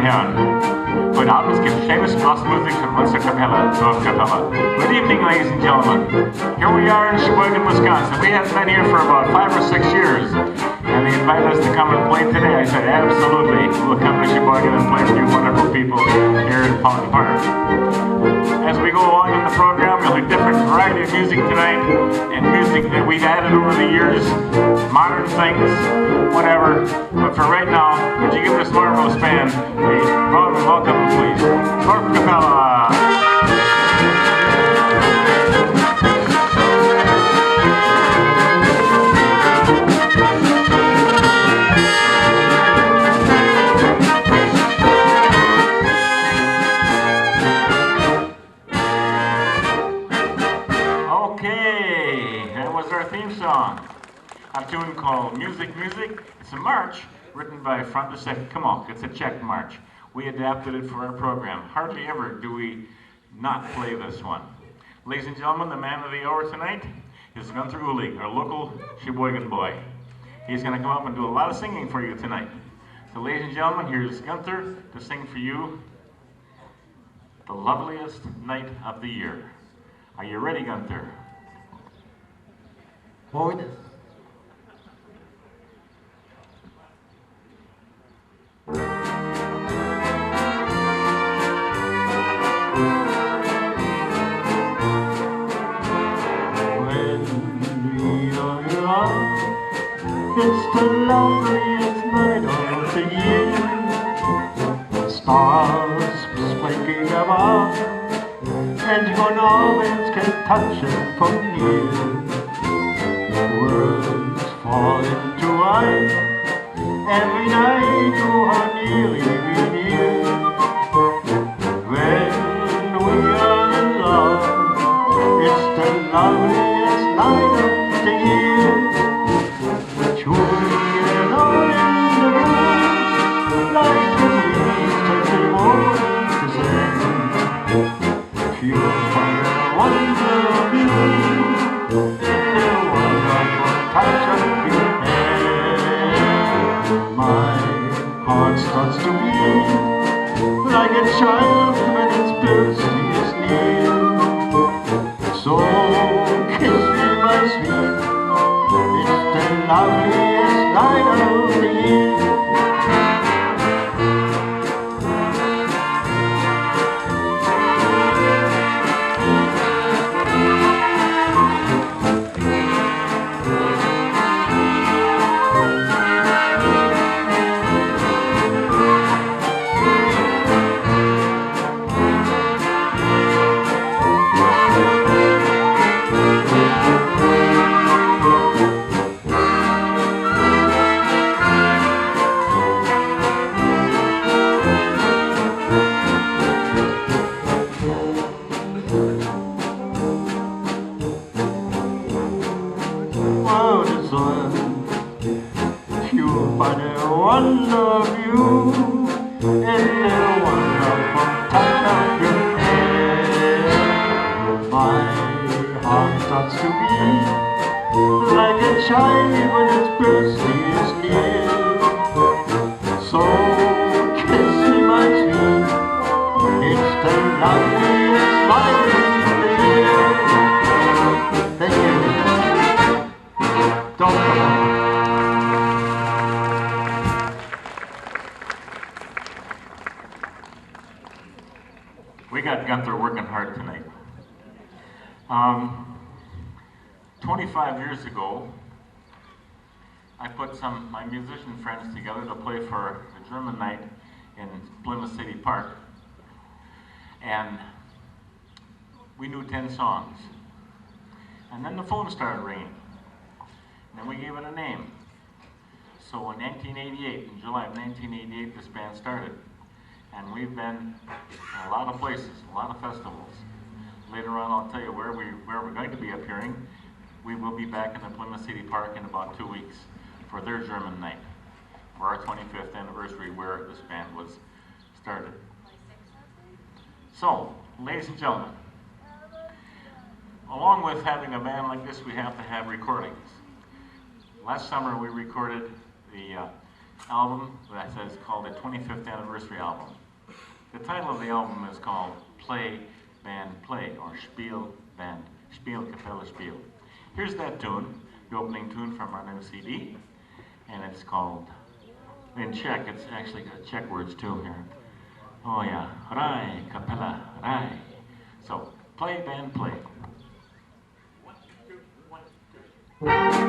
Herren, heute Abend gibt es famous Gospel music from Dorf Kappelle, Dorf Kappelle. Good evening, ladies and gentlemen. Here we are in Sheboygan, Wisconsin. We have been here for about 5 or 6 years, and they invited us to come and play today. I said, absolutely, we'll come to Sheboygan and play for you wonderful people here in Fountain Park. As we go along in the program, we'll have a different variety of music tonight, and music that we've added over the years, modern things, whatever. But for right now, would you give this marvelous band a round of welcome, please? Dorf Kappelle. A tune called Music, Music. It's a march written by Front to Second. Come on, it's a Czech march. We adapted it for our program. Hardly ever do we not play this one. Ladies and gentlemen, the man of the hour tonight is Gunther Ulig, our local Sheboygan boy. He's going to come up and do a lot of singing for you tonight. So ladies and gentlemen, here's Gunther to sing for you The Loveliest Night of the Year. Are you ready, Gunther? Forward. It's the loveliest night of the year. Stars spanking above, and your arms can touch them from near. Words fall into life every night you are nearly near. When we are in love, it's the loveliest night of the year. Starts to beat like a child when its birthday is near. So kiss me, my sweet, it's the loveliest night of the year. Fueled by the wonder of you and the wonderful touch of your hair. My heart starts to beat like a child when its birthday is near. So kiss me, my sweet, it's the loveliest night of the year. Thank you. Don't come on. We got Gunther working hard tonight. 25 years ago, I put some of my musician friends together to play for a German night in Plymouth City Park. And we knew 10 songs. And then the phone started ringing. And then we gave it a name. So in 1988, in July of 1988, this band started. And we've been in a lot of places, a lot of festivals. Later on, I'll tell you where we're going to be appearing. We will be back in the Plymouth City Park in about 2 weeks for their German night, for our 25th anniversary where this band was started. So, ladies and gentlemen, along with having a band like this, we have to have recordings. Last summer we recorded the album that says called the 25th anniversary album. The title of the album is called Play, Band, Play, or Spiel, Band, Spiel, Kappelle, Spiel. Here's that tune, the opening tune from our new CD, and it's called, in Czech, it's actually got Czech words too here. Oh yeah, Rai, Kappelle, Rai. So, play, band, play. 1, 2, 1, 2.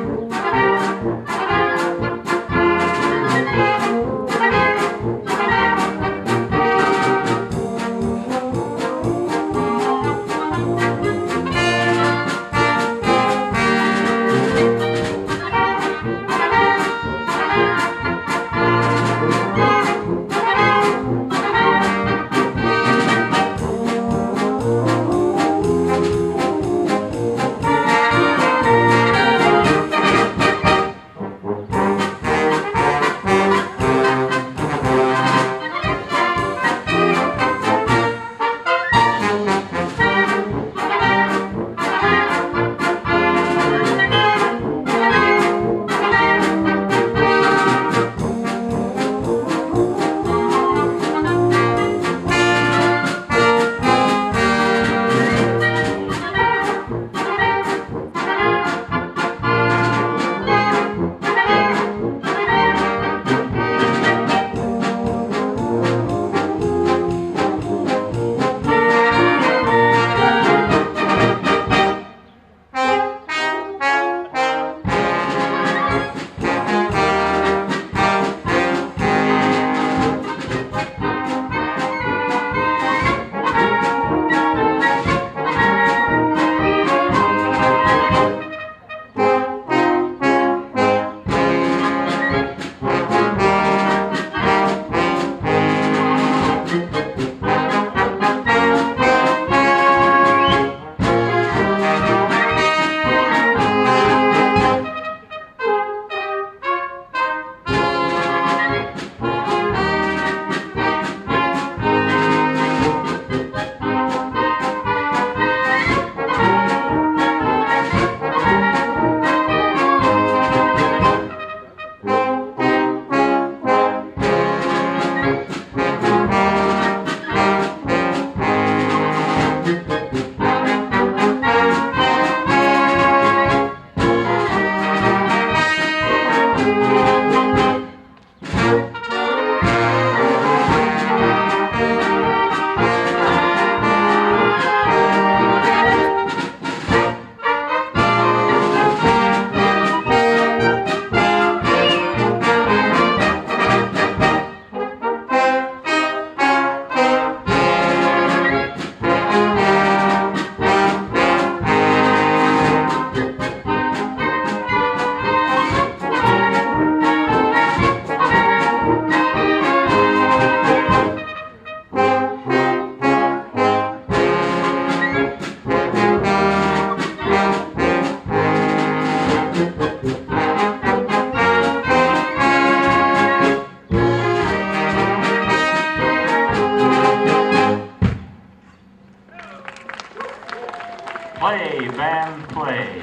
Play, band, play.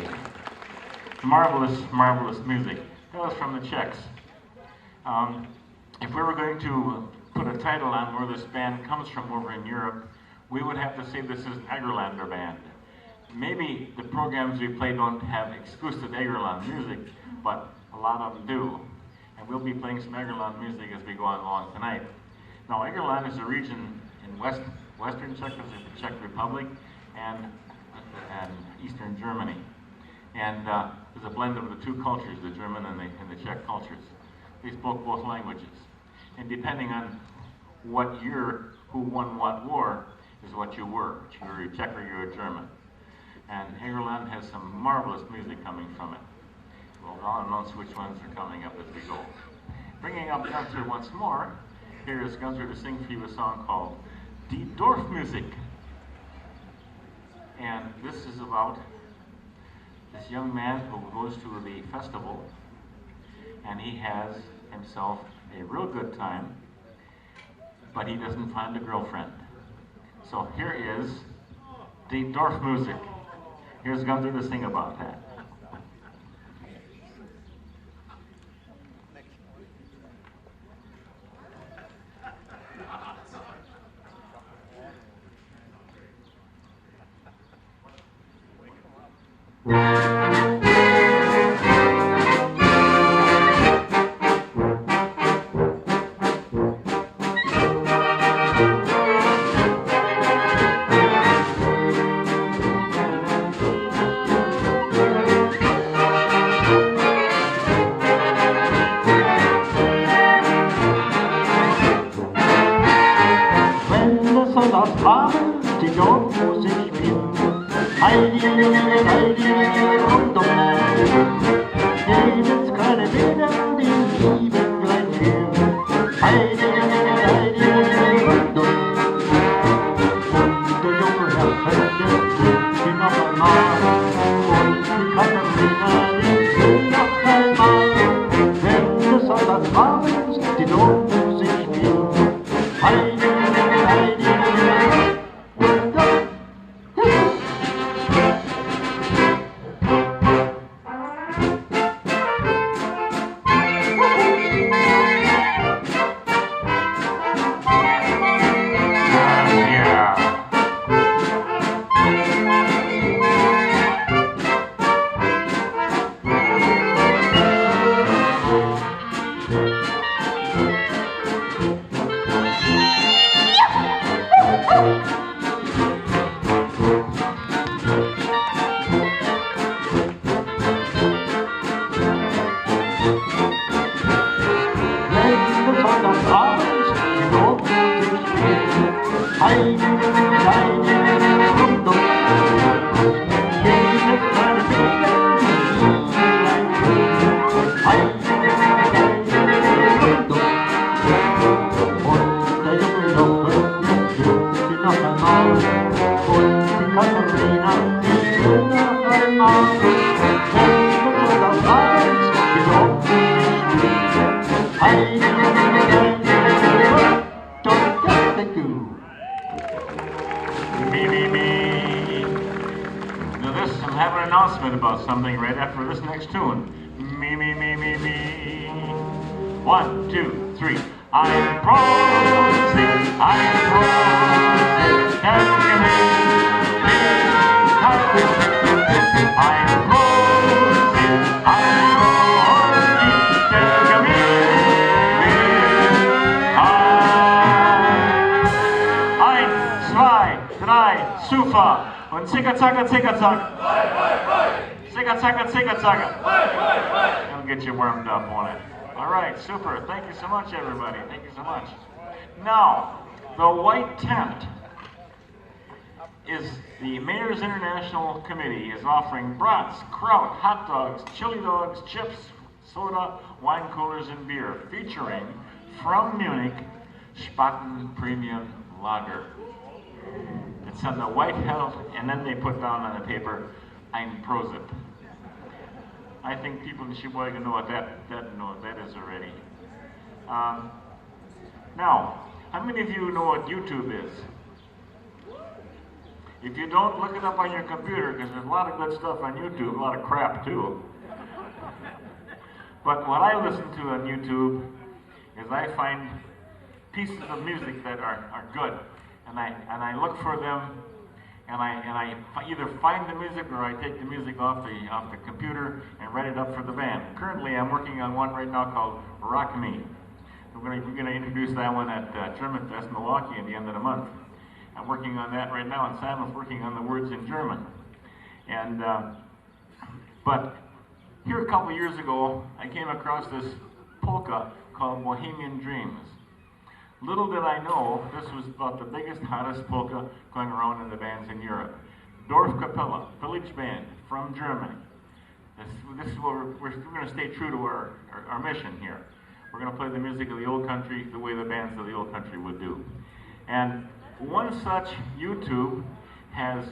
Marvelous, marvelous music. That was from the Czechs. If we were going to put a title on where this band comes from over in Europe, we would have to say this is an Egerlander band. Maybe the programs we play don't have exclusive Egerland music, but a lot of them do. And we'll be playing some Egerland music as we go on along tonight. Now, Egerland is a region in western Czech Republic and eastern Germany. And there's a blend of the two cultures, the German and the Czech cultures. They spoke both languages. And depending on what year, who won what war, is what you were. You're a Czech or you're a German. And Egerland has some marvelous music coming from it. We'll announce which ones are coming up as we go. Bringing up Gunther once more, here is Gunther to sing for you a song called Die Dorfmusik. And this is about this young man who goes to the festival and he has himself a real good time, but he doesn't find a girlfriend. So here is Die Dorfmusik. Here's Gunther to sing about that. About something right after this next tune. Me, me, me, me, me. 1, 2, 3. I'm prosing, I'm prosing, I'm Sufa und Zicka Zacka Zicka Zack. Zicka Zacka Zicka Zacka. That'll get you warmed up on it. All right, super. Thank you so much, everybody. Thank you so much. Now, the white tent is the Mayor's International Committee is offering brats, kraut, hot dogs, chili dogs, chips, soda, wine coolers, and beer, featuring from Munich, Spaten Premium Lager. It's on the white hell, and then they put down on the paper, Ein Prosit. I think people in Sheboygan know what that is already. Now, how many of you know what YouTube is? If you don't, look it up on your computer, because there's a lot of good stuff on YouTube, a lot of crap too. But what I listen to on YouTube is I find pieces of music that are good. And I look for them, and I either find the music or I take the music off the computer and write it up for the band. Currently, I'm working on one right now called Rock Me. We're gonna introduce that one at German Fest Milwaukee at the end of the month. I'm working on that right now, and Simon's working on the words in German. And but here a couple years ago, I came across this polka called Bohemian Dreams. Little did I know, this was about the biggest, hottest polka going around in the bands in Europe. Dorf Kappelle, village band from Germany. This is what we're going to stay true to our mission here. We're going to play the music of the old country the way the bands of the old country would do. And one such YouTube has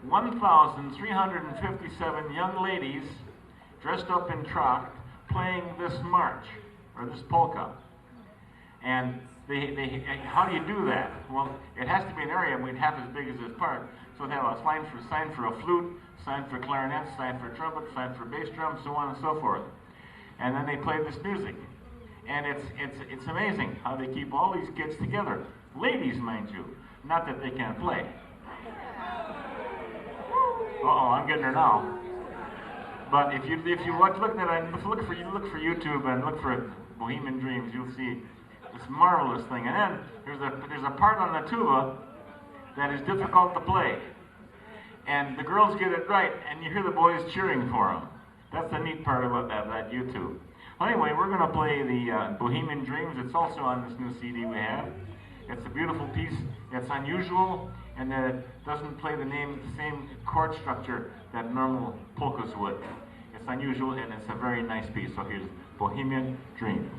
1,357 young ladies dressed up in tracht playing this march, or this polka. And how do you do that? Well, it has to be an area half as big as this part. So they have a sign for a flute, sign for clarinet, sign for trumpet, sign for bass drum, so on and so forth. And then they play this music. And it's amazing how they keep all these kids together. Ladies, mind you. Not that they can't play. Uh-oh, I'm getting her now. But if you look for YouTube and look for Bohemian Dreams, you'll see this marvelous thing. And then there's a part on the tuba that is difficult to play. And the girls get it right, and you hear the boys cheering for them. That's the neat part about that YouTube. Anyway, we're going to play the Bohemian Dreams. It's also on this new CD we have. It's a beautiful piece. It's unusual, and that it doesn't play the same chord structure that normal polkas would. It's unusual, and it's a very nice piece. So here's Bohemian Dreams.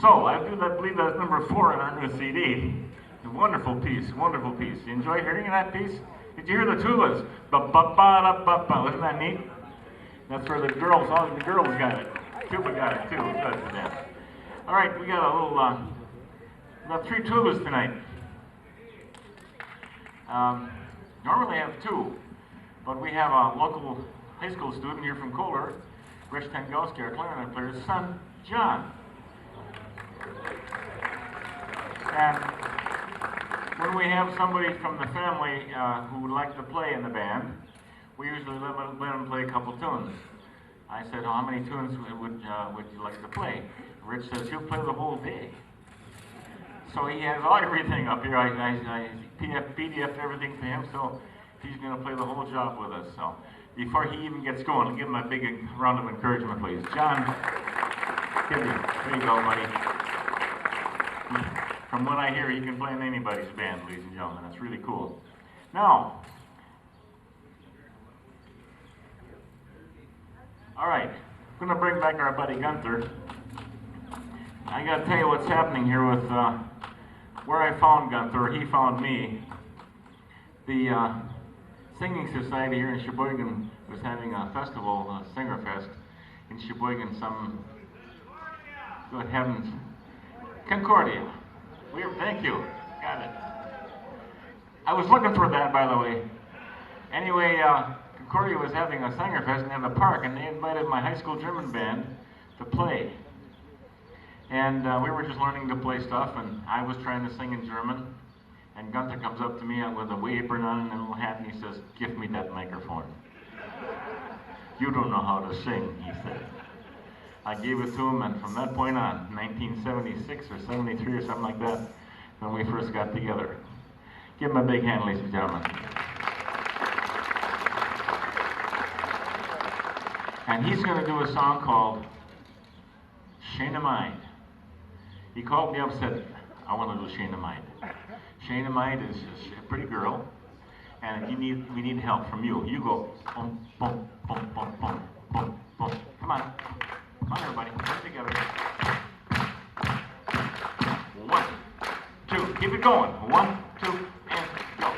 So, I believe that's number 4 on our new CD. A wonderful piece, wonderful piece. You enjoy hearing that piece? Did you hear the tubas? Ba-ba-ba-da-ba-ba. Isn't that neat? That's where the girls got it. Tuba got it too. Good for them. All right, we got a little, we got 3 tubas tonight. Normally I have 2, but we have a local high school student here from Kohler, Rich Tengowski, our clarinet player's son, John. And when we have somebody from the family who would like to play in the band, we usually let them play a couple tunes. I said, how many tunes would you like to play? Rich says, he'll play the whole day. So he has everything up here. I PDF'd everyththing to him, so he's going to play the whole job with us. So before he even gets going, give him a big round of encouragement, please. John, there you go, buddy. From what I hear, he can play in anybody's band, ladies and gentlemen. That's really cool. Now, all right, I'm going to bring back our buddy Gunther. I got to tell you what's happening here with where I found Gunther, he found me. The Singing Society here in Sheboygan was having a festival, Singer Fest, in Sheboygan, good heavens, Concordia. Thank you, got it. I was looking for that, by the way. Anyway, Concordia was having a Singer Fest in the park, and they invited my high school German band to play. And we were just learning to play stuff, and I was trying to sing in German. And Gunther comes up to me with a wee apron on and a little hat, and he says, "Give me that microphone." "You don't know how to sing," he said. I gave it to him, and from that point on, 1976 or 73 or something like that, when we first got together. Give him a big hand, ladies and gentlemen. And he's going to do a song called Shane of Mine. He called me up and said, I want to do Shane of Mine. Shane of Mine is a pretty girl, and we need help from you. You go, boom, boom, boom, boom, boom, boom, boom. Come on. Come on, everybody. Get together. 1, 2. Keep it going. 1, 2, and go.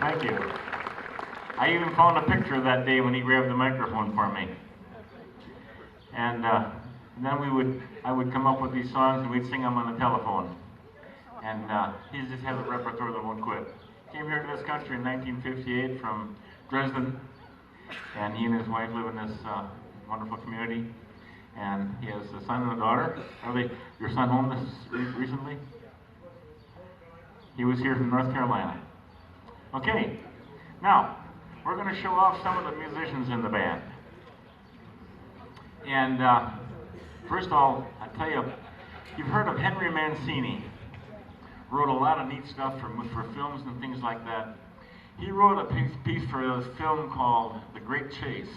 Thank you. I even found a picture that day when he grabbed the microphone for me. And then I would come up with these songs and we'd sing them on the telephone. And he just has a repertoire that won't quit. Came here to this country in 1958 from Dresden, and he and his wife live in this wonderful community. And he has a son and a daughter. Your son home recently? He was here from North Carolina. Okay, now we're going to show off some of the musicians in the band. And first of all, I tell you, you've heard of Henry Mancini. Wrote a lot of neat stuff for films and things like that. He wrote a piece for a film called The Great Chase,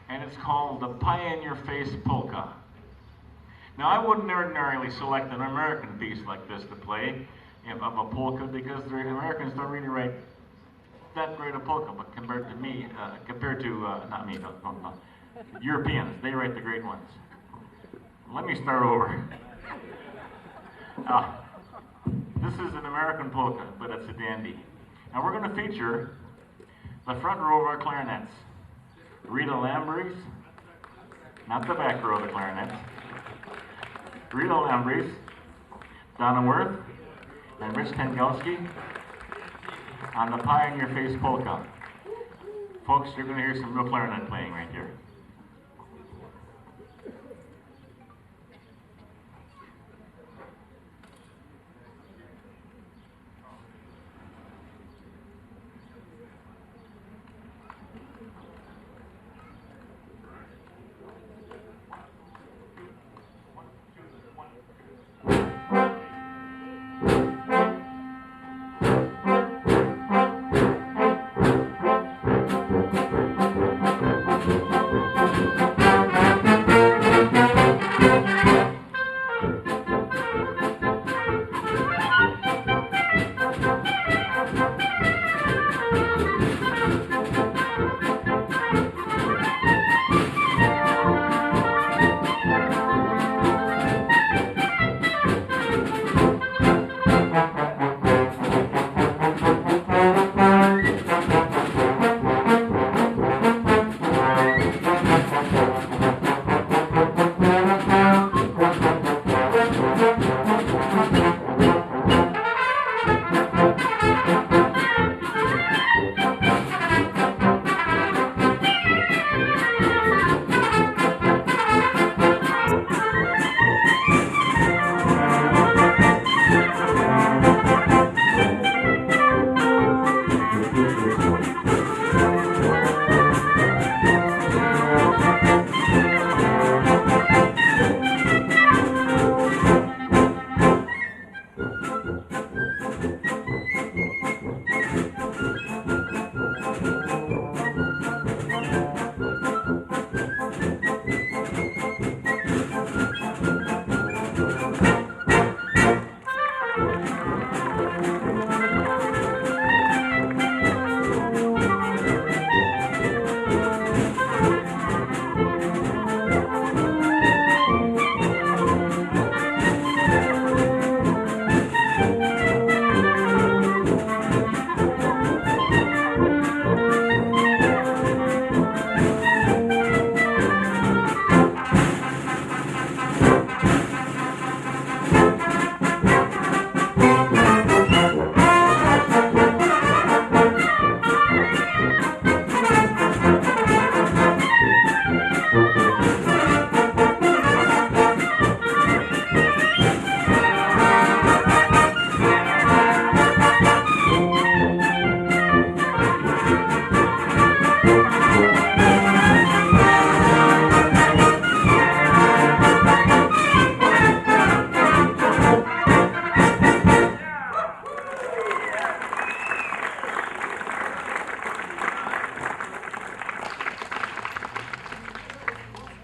and it's called The Pie in Your Face Polka. Now, I wouldn't ordinarily select an American piece like this to play of a polka, because the Americans don't really write that great a polka, but compared to not me, no, Europeans, they write the great ones. Let me start over. This is an American polka, but it's a dandy. Now we're going to feature the front row of our clarinets. Rita Lambries, not the back row of the clarinets. Rita Lambries, Donna Worth, and Rich Tengelski on the Pie in Your Face polka. Folks, you're going to hear some real clarinet playing right here.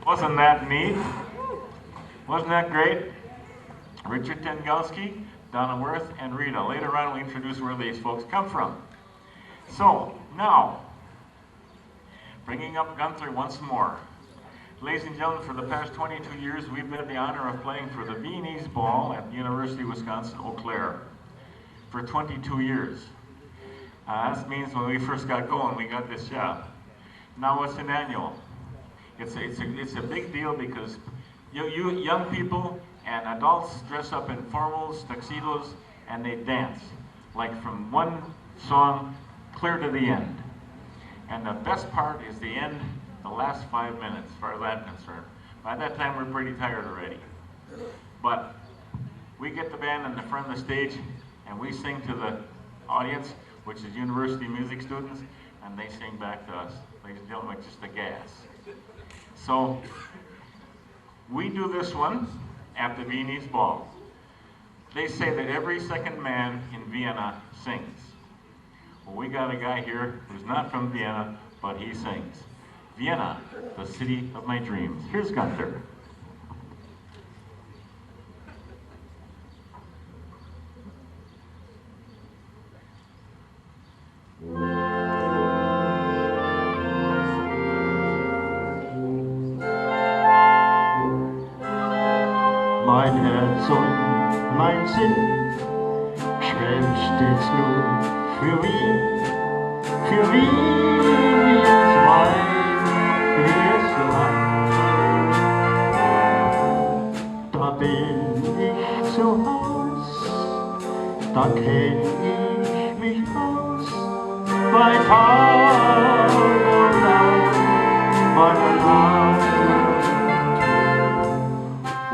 Wasn't that neat? Wasn't that great? Richard Tengowski, Donna Worth, and Rita. Later on, we introduce where these folks come from. So, now, bringing up Gunther once more. Ladies and gentlemen, for the past 22 years, we've had the honor of playing for the Viennese Ball at the University of Wisconsin-Eau Claire for 22 years. That means when we first got going, we got this job. Now it's an annual. It's a big deal because you young people and adults dress up in formals, tuxedos, and they dance, like from one song clear to the end. And the best part is the end, the last 5 minutes, as far as I'm concerned. By that time, we're pretty tired already. But we get the band in the front of the stage, and we sing to the audience, which is university music students, and they sing back to us. Ladies and gentlemen, just a gas. So, we do this one at the Viennese Ball. They say that every second man in Vienna sings. Well, we got a guy here who's not from Vienna, but he sings. Vienna, the city of my dreams. Here's Gunther. Mein Herz und mein Sinn schwelgt stets nur für Wien, wie es Wein, wie es Land. Da bin ich zu Haus, da kenn ich mich aus, bei Tag und Nacht, meiner Land.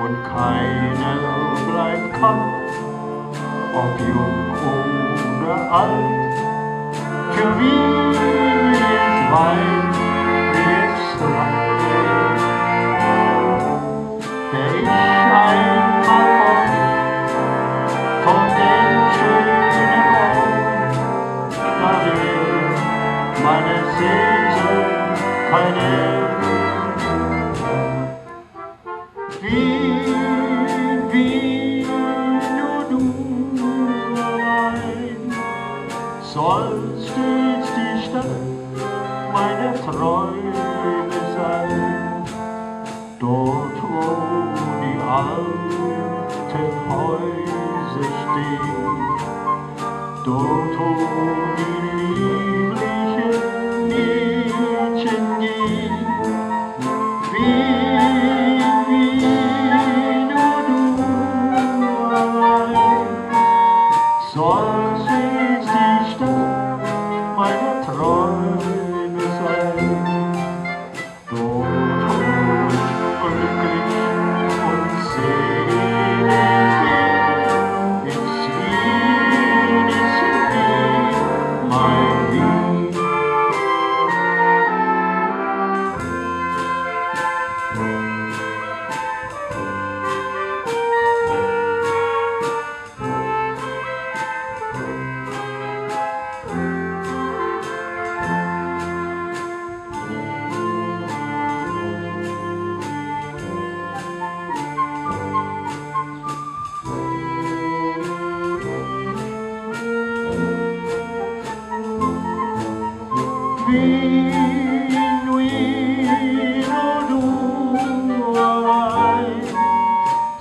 Und keiner bleibt kalt, ob jung oder alt. Für Wien ist weit, ist Land. Wär ich einmal von den schönen Ort, da wär meine Sehnsucht keine. Wie nur du allein soll stets die Stadt meiner Träume sein. Dort, wo die alten Häuser stehen, dort, wo die lieblichen Mädchen gehen. Soll stets die Stadt meiner Träume sein. Dort, wo ich glücklich und selig bin, ist Wien, mein Wien.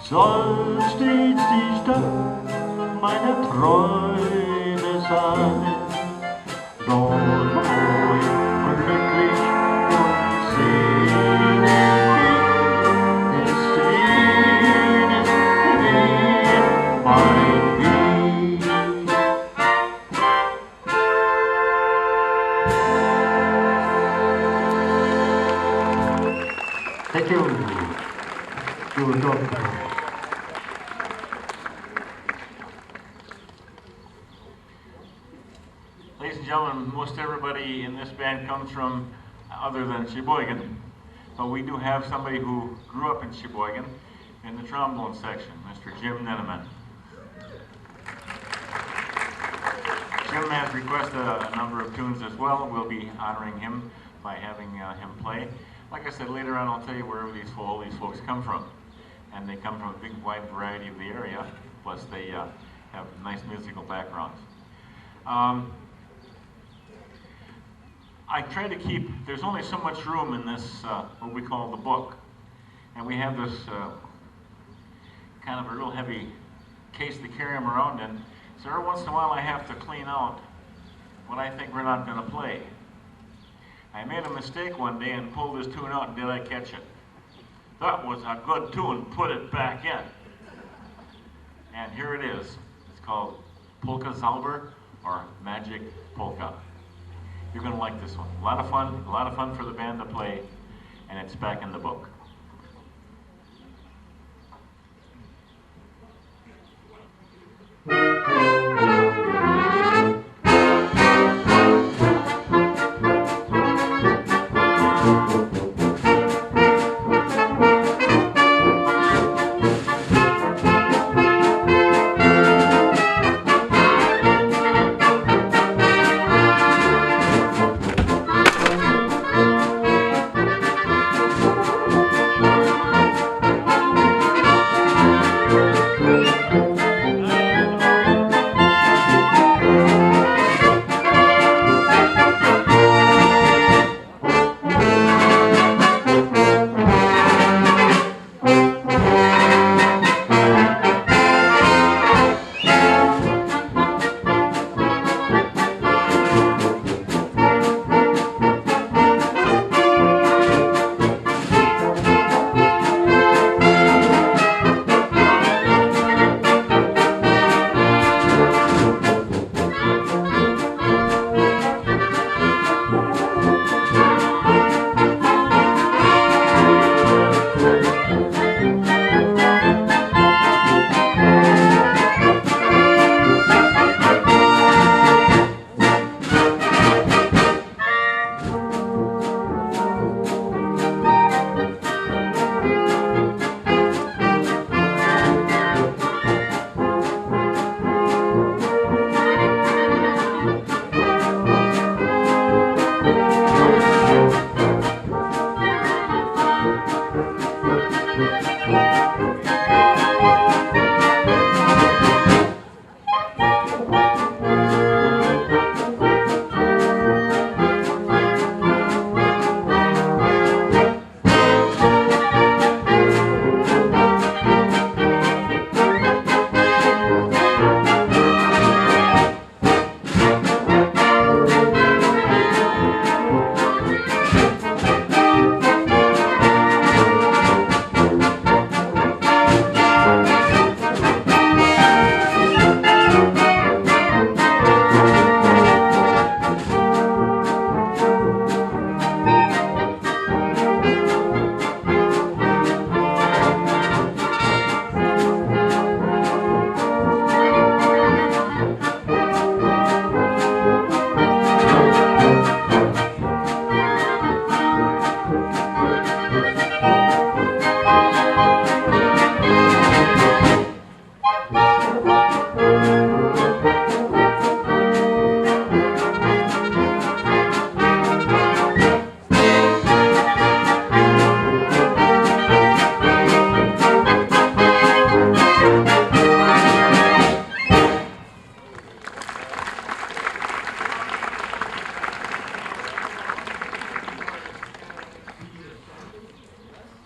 Soll stets die Stadt meiner Träume sein. Dort, wo ich glücklich und selig bin, ist Wien, mein Wien. Thank you. Good job. Ladies and gentlemen, most everybody in this band comes from other than Sheboygan, but we do have somebody who grew up in Sheboygan in the trombone section, Mr. Jim Neneman. Jim has requested a number of tunes as well. We'll be honoring him by having him play. like I said, later on I'll tell you where all these folks come from. And they come from a big wide variety of the area, plus they have nice musical backgrounds. I try to keep, there's only so much room in this, what we call the book. And we have this kind of a real heavy case to carry them around in. So every once in a while I have to clean out what I think we're not going to play. I made a mistake one day and pulled this tune out, and did I catch it? That was a good tune, put it back in. And here it is. It's called Polka Zauber, or Magic Polka. You're going to like this one. A lot of fun for the band to play, and it's back in the book.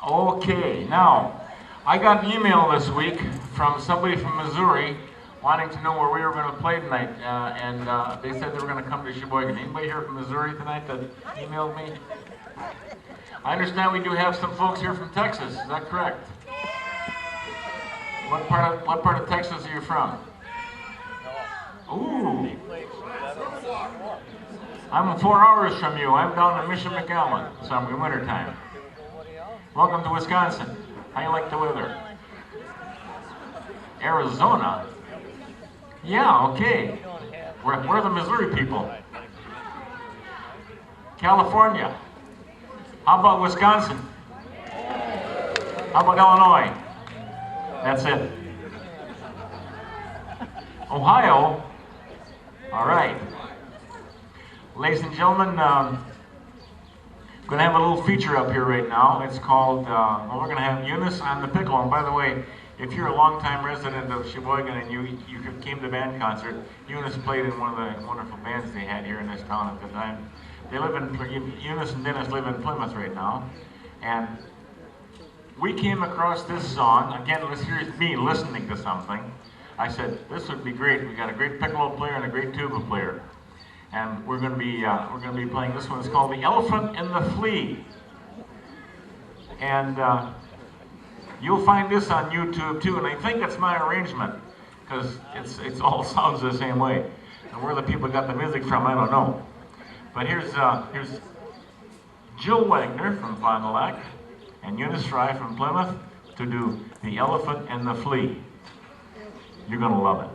Okay, now, I got an email this week from somebody from Missouri wanting to know where we were going to play tonight, and they said they were going to come to Sheboygan. Anybody here from Missouri tonight that emailed me? I understand we do have some folks here from Texas, is that correct? What part of Texas are you from? Ooh. I'm 4 hours from you. I'm down in Mission McAllen, so I'm in wintertime. Welcome to Wisconsin. How you like the weather? Arizona? Yeah, okay. We're the Missouri people. California? How about Wisconsin? How about Illinois? That's it. Ohio? All right. Ladies and gentlemen, Going to have a little feature up here right now. It's called, well, we're going to have Eunice on the piccolo. And by the way, if you're a longtime resident of Sheboygan and you came to band concert, Eunice played in one of the wonderful bands they had here in this town at the time. They live in, Eunice and Dennis live in Plymouth right now. And we came across this song, again, here's me listening to something. I said, this would be great. We got a great piccolo player and a great tuba player. And we're going to be playing this one. It's called The Elephant and the Flea. And you'll find this on YouTube too, and I think it's my arrangement, because it's all sounds the same way. And where the people got the music from, I don't know. But here's Jill Wagner from Fond du Lac and Eunice Fry from Plymouth to do The Elephant and the Flea. You're going to love it.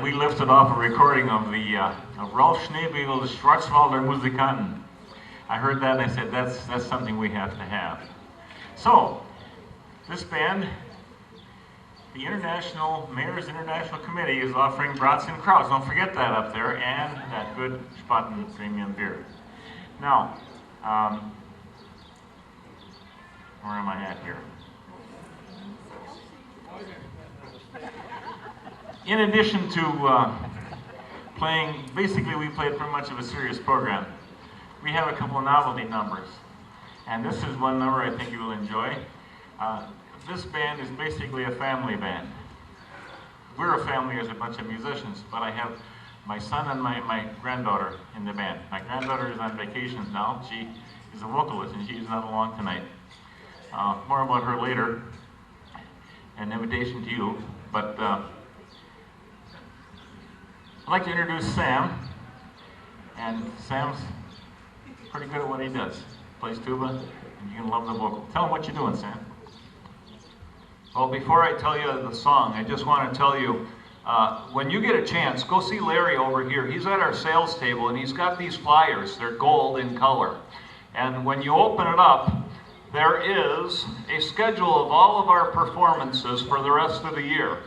We lifted off a recording of the of Ralph Schneebiegel's Schwarzwälder Musikanten. I heard that and I said, that's something we have to have. So, this band, the Mayor's International Committee is offering brats and krauts. Don't forget that up there, and that good Spaten premium beer. Now, where am I at here? In addition to playing, basically we played pretty much of a serious program. We have a couple of novelty numbers. And this is one number I think you will enjoy. This band is basically a family band. We're a family as a bunch of musicians, but I have my son and my granddaughter in the band. My granddaughter is on vacations now. She is a vocalist and she's not along tonight. More about her later. An invitation to you. But I'd like to introduce Sam, and Sam's pretty good at what he does. Plays tuba, and you can love the vocal. Tell him what you're doing, Sam. Well, before I tell you the song, I just want to tell you, when you get a chance, go see Larry over here. He's at our sales table, and he's got these flyers. They're gold in color. And when you open it up, there is a schedule of all of our performances for the rest of the year.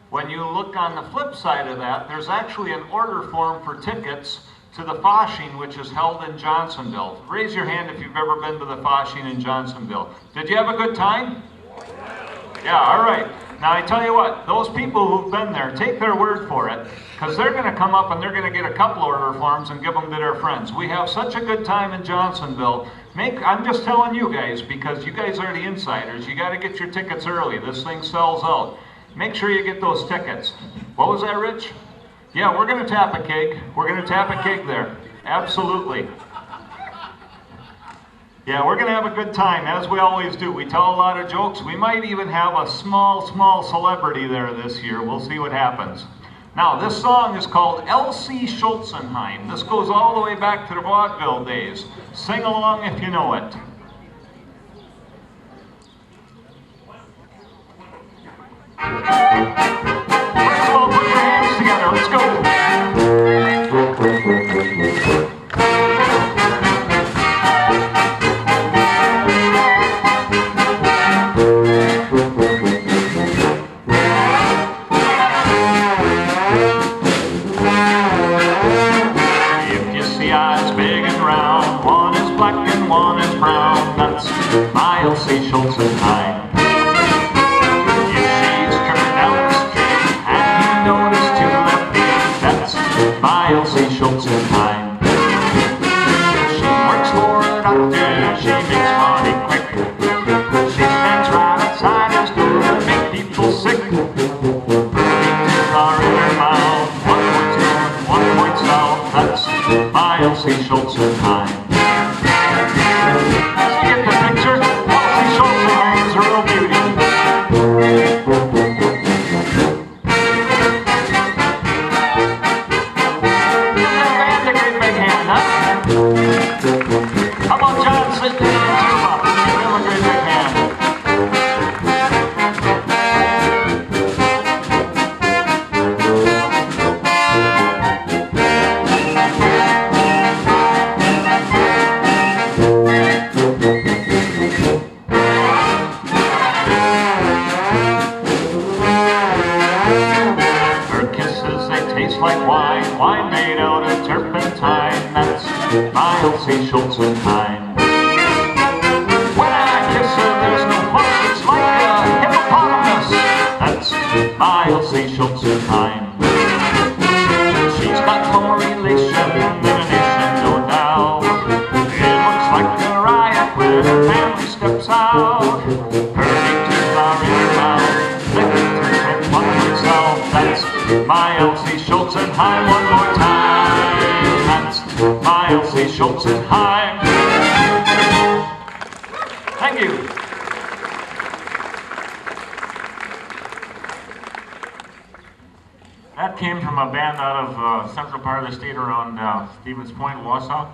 When you look on the flip side of that, there's actually an order form for tickets to the Fasching, which is held in Johnsonville. Raise your hand if you've ever been to the Fasching in Johnsonville. Did you have a good time? Yeah, all right. Now I tell you what, those people who've been there, take their word for it, because they're going to come up and they're going to get a couple order forms and give them to their friends. We have such a good time in Johnsonville. I'm just telling you guys, because you guys are the insiders, you got to get your tickets early. This thing sells out. Make sure you get those tickets. What was that, Rich? Yeah, we're going to tap a keg. We're going to tap a keg there. Absolutely. Yeah, we're going to have a good time, as we always do. We tell a lot of jokes. We might even have a small celebrity there this year. We'll see what happens. Now, this song is called L.C. Schulzenheim. This goes all the way back to the vaudeville days. Sing along if you know it. First of all, put your hands together. Let's go. If you see eyes big and round, one is black and one is brown, that's my L.C. Schulzenheim. L.C. Schulzenheim. She works for a doctor, she makes money quick. She stands right outside his door to make people sick. Teeth are in her mouth, 1 point north, 1 point south, that's my L.C. Schulzenheim. So you get the picture? L.C. Schulzenheim is a real beauty. How about John sitting in the tuba? Give him a great big hand. Her kisses, they taste like wine, wine made out of turpentine, that's my L.C. Schulzenheim. When I kiss her, there's no fuss, it's like a hippopotamus, that's my L.C. Schulzenheim. She's got more relation than a nation, no doubt. It looks like a riot when her family steps out. Her big teeth are in her mouth, licking through and one herself, that's my L.C. Schulzenheim. One more time, that's my L.C. Schulzenheim. Thank you. That came from a band out of central part of the state around Stevens Point, Wausau.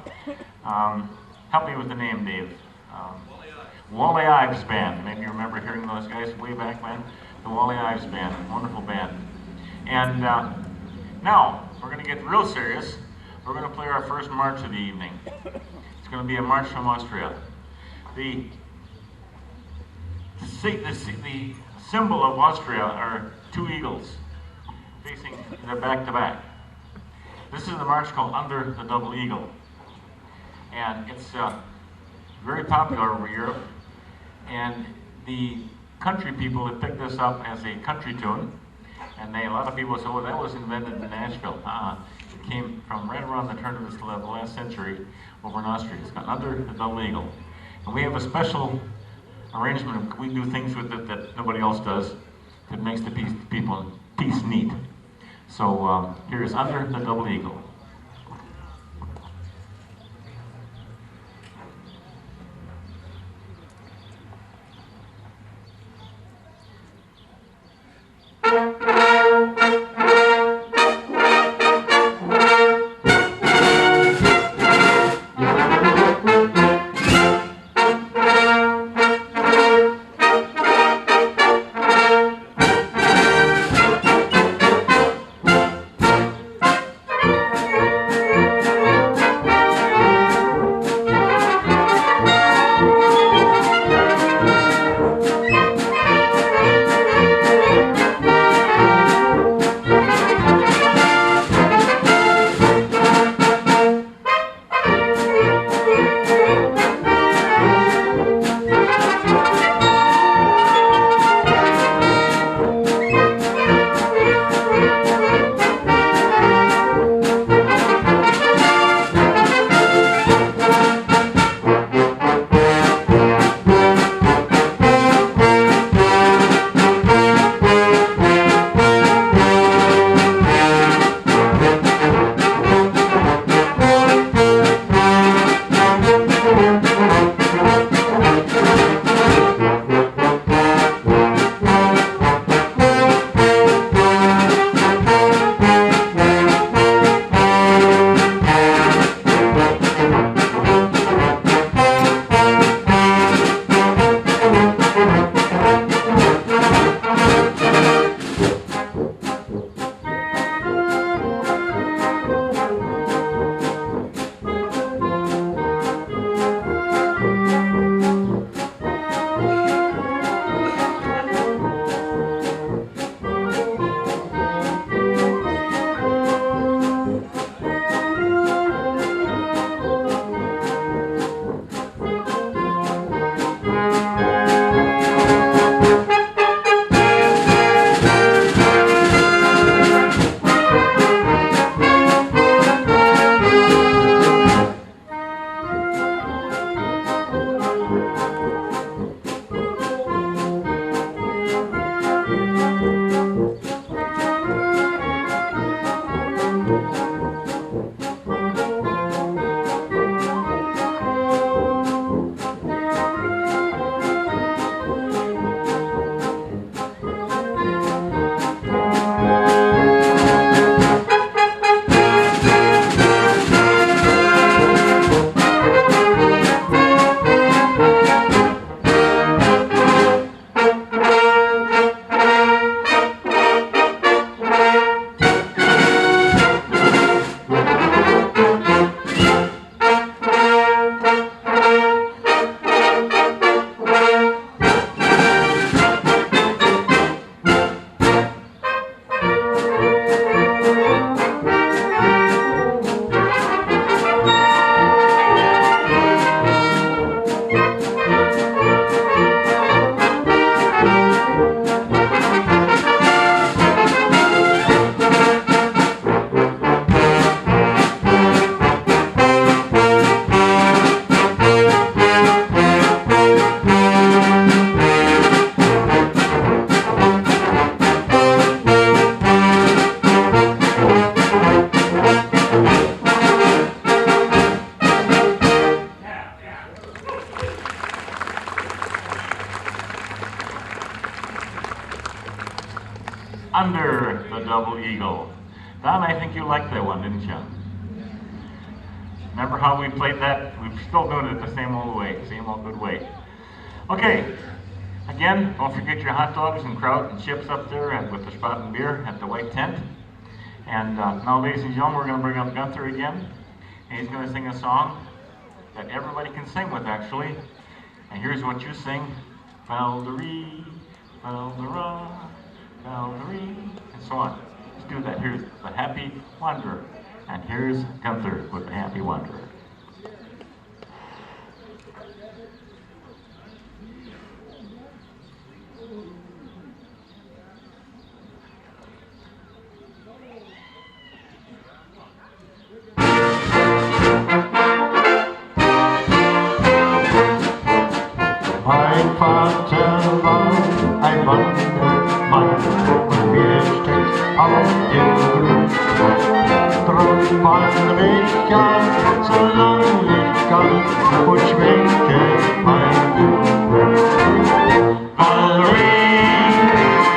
Help me with the name, Dave. Wally Ives Band. Maybe you remember hearing those guys way back when. The Wally Ives Band, wonderful band. And now, we're going to get real serious. We're going to play our first march of the evening. It's going to be a march from Austria. The symbol of Austria are 2 eagles facing, they're back to back. This is the march called Under the Double Eagle. And it's very popular over Europe. And the country people have picked this up as a country tune. And a lot of people say, well, that was invented in Nashville. It came from right around the turn of the last century over in Austria. It's called Under the Double Eagle. And we have a special arrangement. We do things with it that nobody else does that makes the piece neat. So here's Under the Double Eagle. Under the Double Eagle. Don, I think you liked that one, didn't you? Remember how we played that? We're still doing it the same old way, same old good way. Okay, again, don't forget your hot dogs and kraut and chips up there with the Spaten beer at the white tent. And now, ladies and gentlemen, we're going to bring up Gunther again. And he's going to sing a song that everybody can sing with, actually. And here's what you sing. Valderie, Valdera, Valderie, and so on. Let's do that. Here's the Happy Wanderer. And here's Gunther with the Happy Wanderer. Mein Vater war ein Wandermann und mir steht auf dem Grund. Drum wandere ich an, solange ich kann, und schwenke mein Hut. Valerie,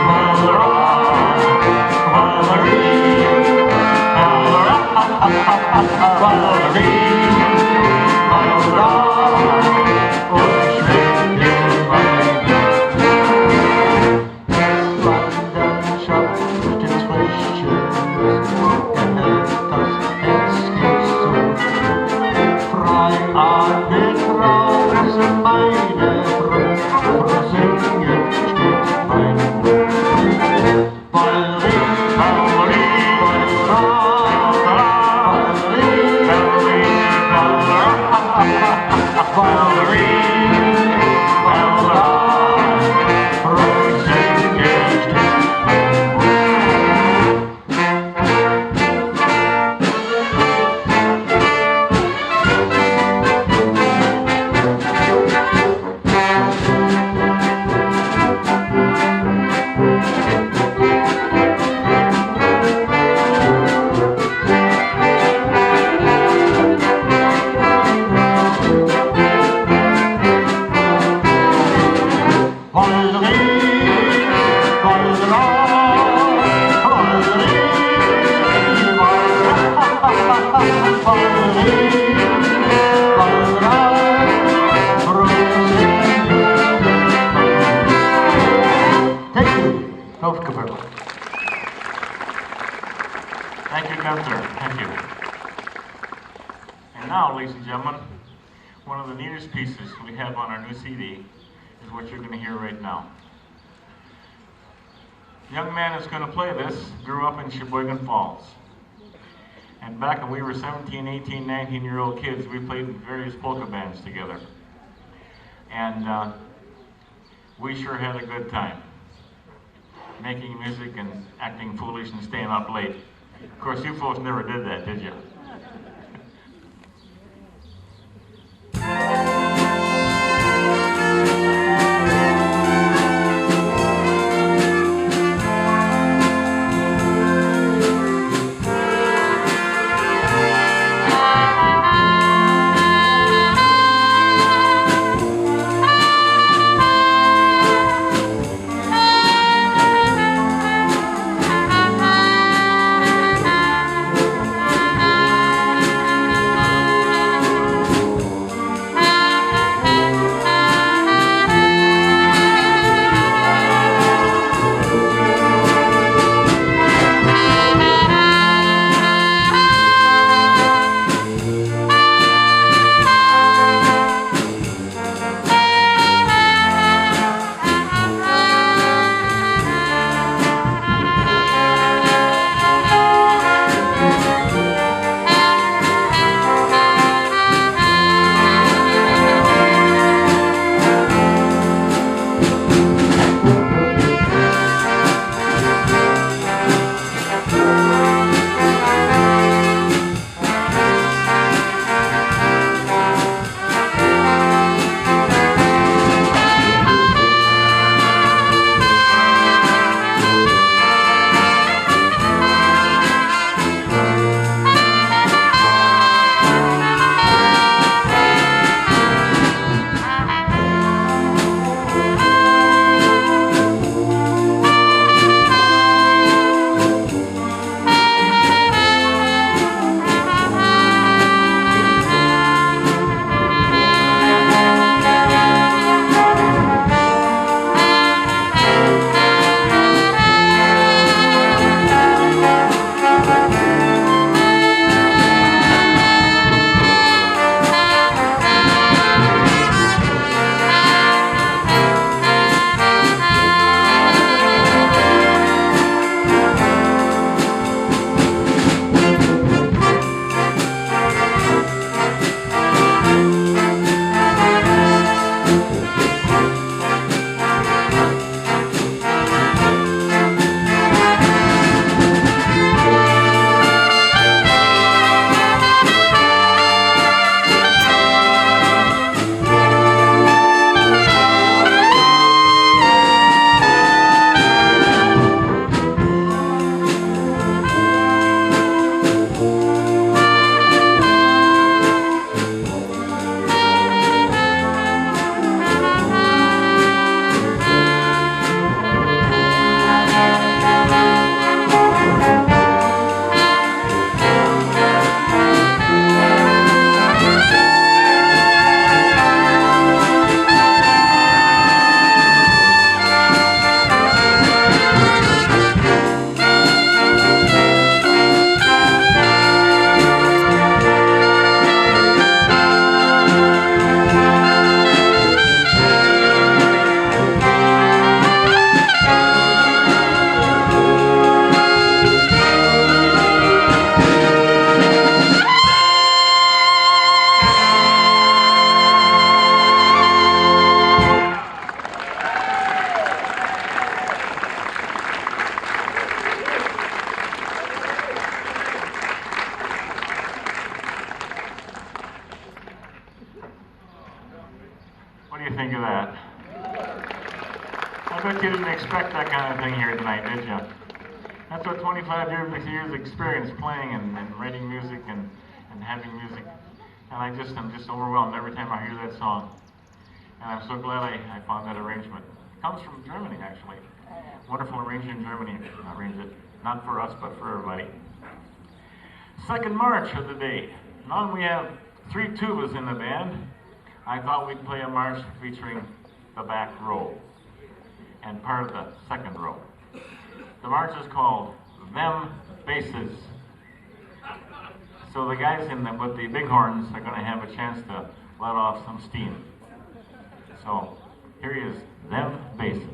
Valera, Valerie, Valera, Valerie, Valera. Dorf Kappelle. Thank you, Gunther. Thank you. And now, ladies and gentlemen, one of the neatest pieces we have on our new CD is what you're going to hear right now. The young man that's going to play this grew up in Sheboygan Falls. And back when we were 17, 18, 19-year-old kids, we played in various polka bands together. And we sure had a good time, making music and acting foolish and staying up late. Of course, you folks never did that, did you? expect that kind of thing here tonight, did you? That's what 25 years experience playing and writing music and having music. And I'm just overwhelmed every time I hear that song. And I'm so glad I found that arrangement. It comes from Germany, actually. Wonderful arranger in Germany arranged it. Not for us, but for everybody. Second march of the day. Now we have 3 tubas in the band. I thought we'd play a march featuring the back row and part of the second row. The march is called Them Basses. So the guys with the big horns are going to have a chance to let off some steam. So here is Them Basses.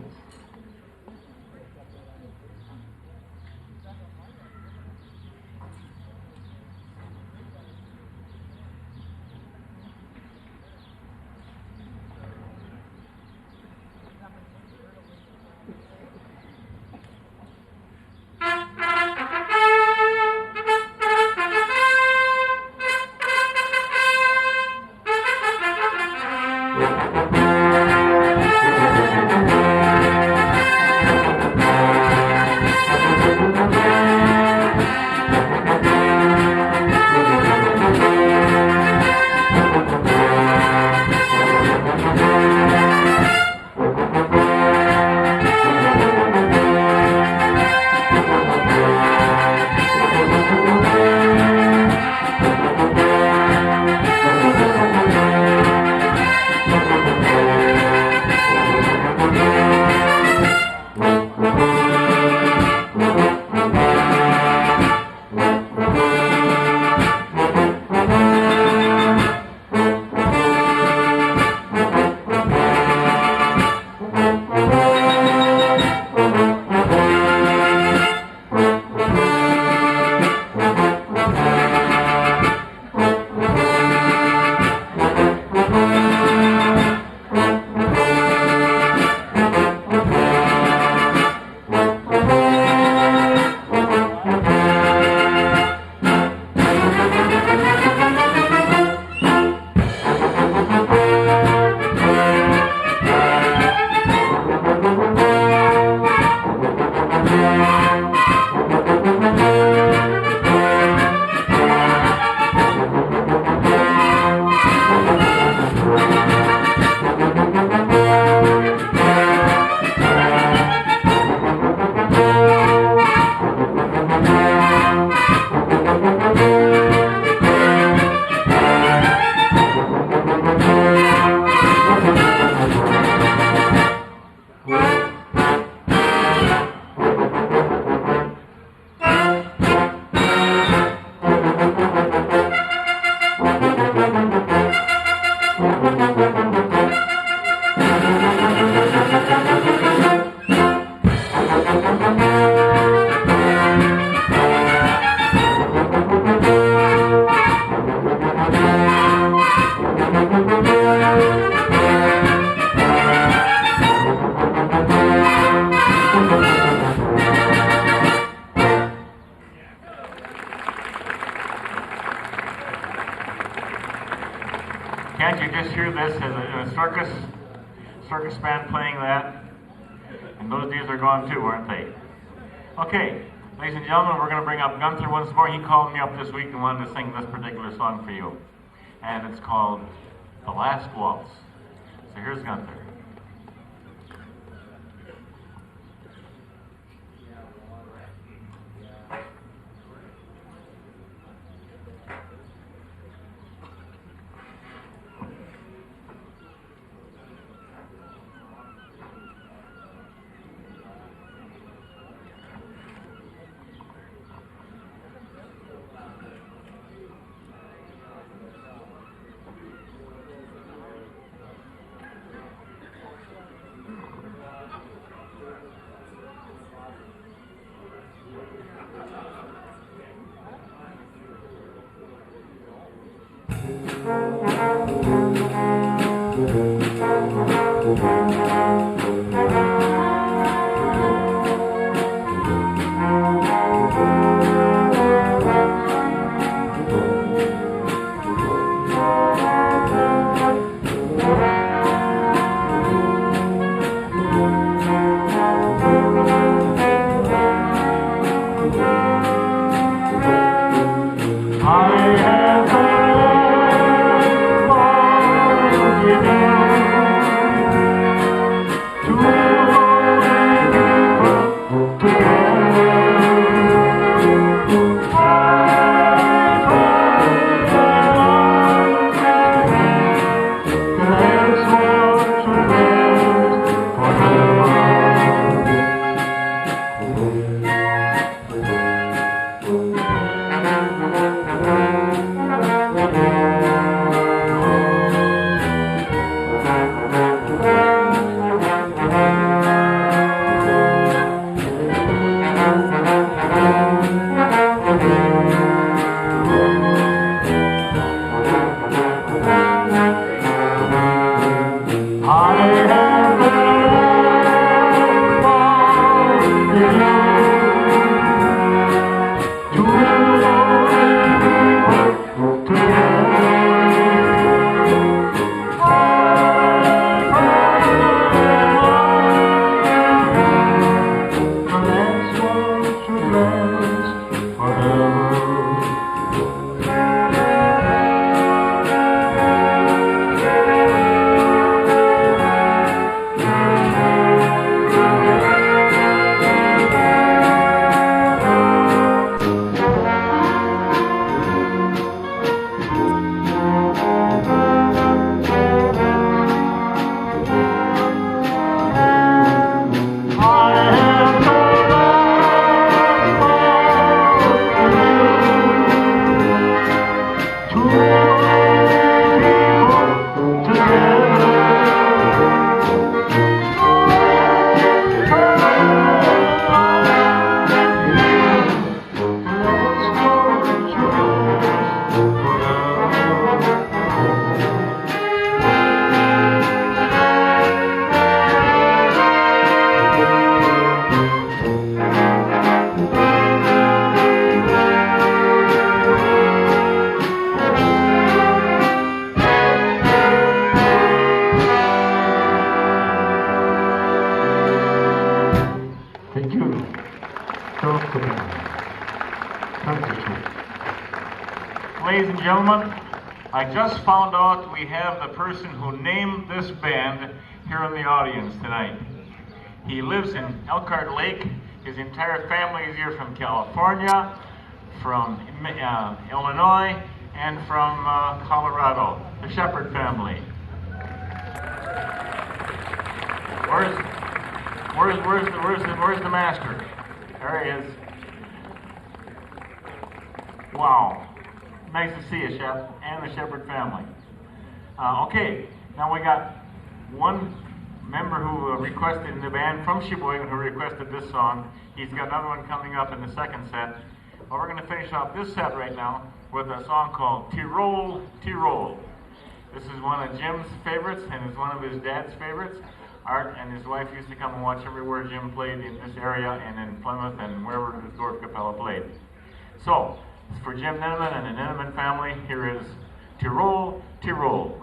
Can't you just hear this as a circus band playing that? And those days are gone too, aren't they? Okay, ladies and gentlemen, we're going to bring up Gunther once more. He called me up this week and wanted to sing this particular song for you. And it's called The Last Waltz. So here's Gunther. Dankeschön. Ladies and gentlemen, I just found out we have the person who named this band here in the audience tonight. He lives in Elkhart Lake. His entire family is here from California, from Illinois, and from Colorado, the Shepherd family. Where's the master? There he is. Wow. Nice to see you, Chef, and the Shepherd family. Okay, now we got one member who requested in the band from Sheboygan who requested this song. He's got another one coming up in the second set. But we're going to finish off this set right now with a song called Tirol, Tirol. This is one of Jim's favorites and is one of his dad's favorites. Art and his wife used to come and watch everywhere Jim played in this area and in Plymouth and wherever the Dorf Kappelle played. So, for Jim Ninneman and the Ninneman family, here is Tirol, Tirol.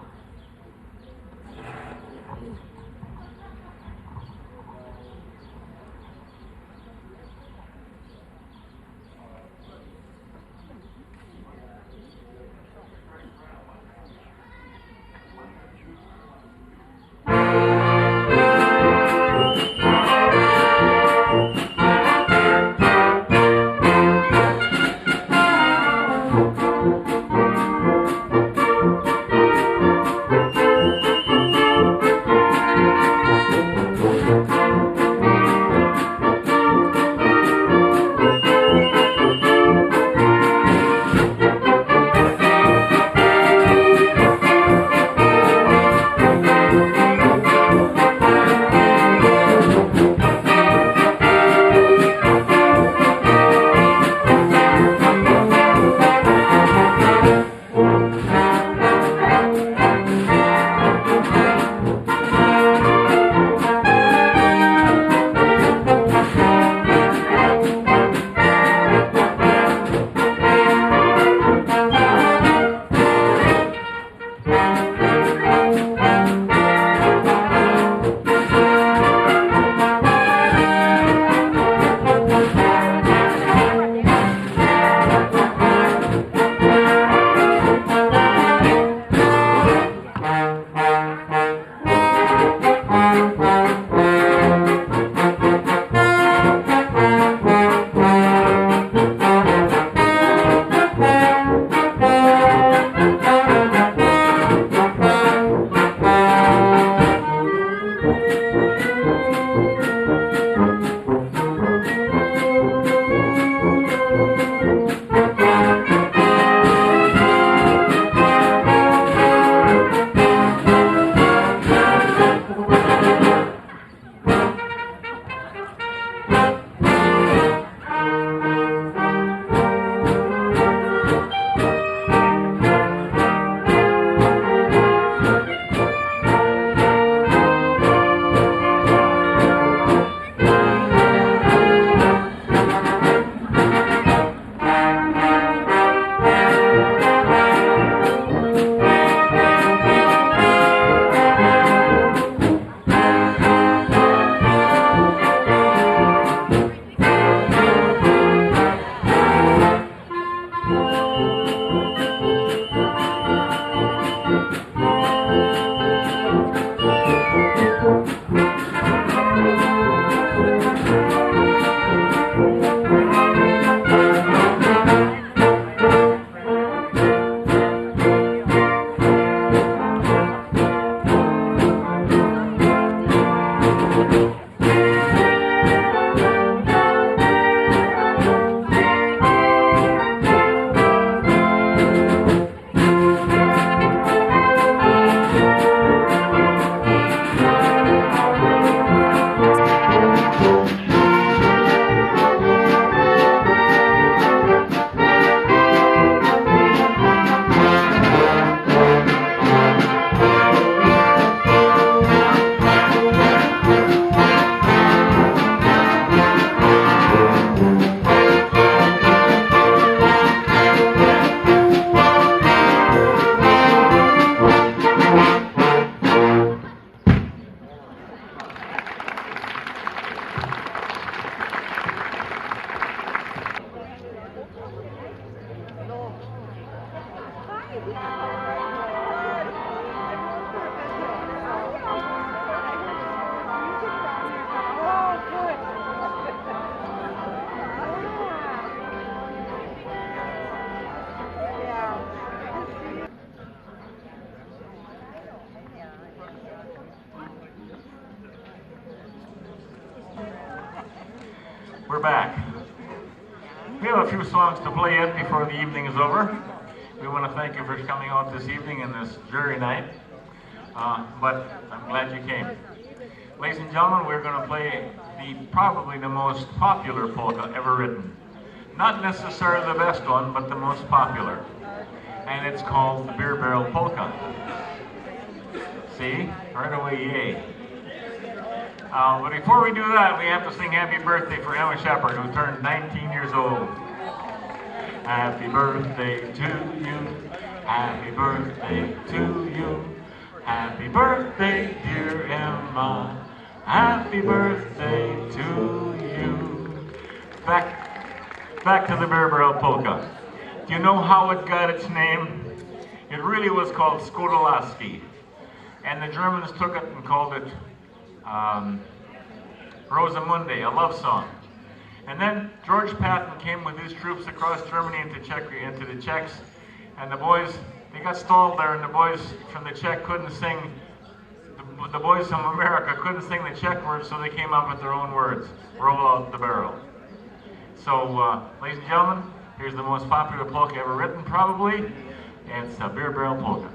We're back. We have a few songs to play yet before the evening is over. We want to thank you for coming out this evening and this dreary night, but I'm glad you came. Ladies and gentlemen, we're going to play probably the most popular polka ever written. Not necessarily the best one, but the most popular. And it's called the Beer Barrel Polka. See? Right away, yay. But before we do that, we have to sing Happy Birthday for Emma Shepard, who turned 19 years old. Happy birthday to you. Happy birthday to you. Happy birthday, dear Emma. Happy birthday to you. Back to the Beer Barrel Polka. Do you know how it got its name? It really was called Skodolaski. And the Germans took it and called it Rosamunde, a love song. And then George Patton came with his troops across Germany into the Czechs, and the boys, they got stalled there, and the boys from the Czech couldn't sing, the boys from America couldn't sing the Czech words, so they came up with their own words, roll out the barrel. So, ladies and gentlemen, here's the most popular polka ever written, probably, and it's a Beer Barrel Polka.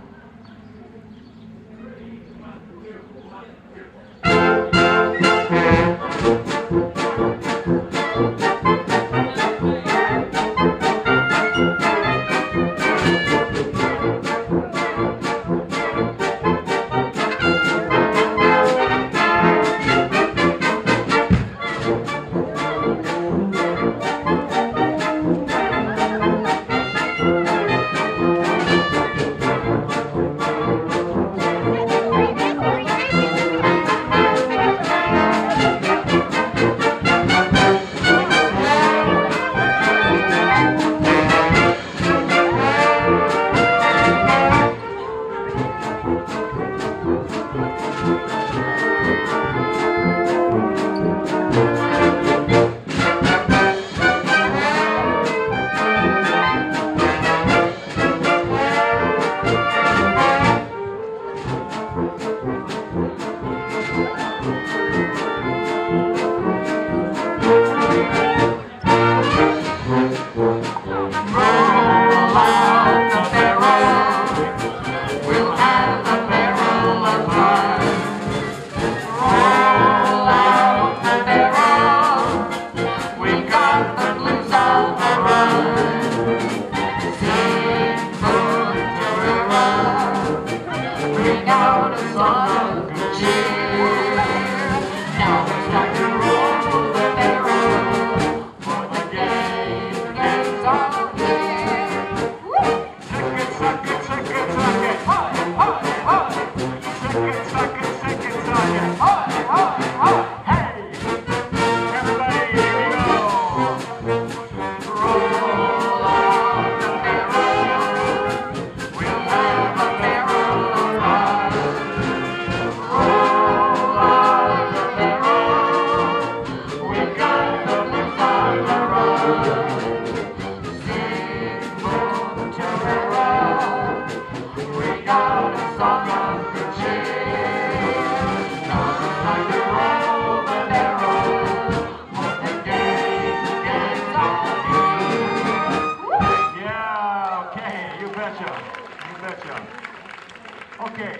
Okay,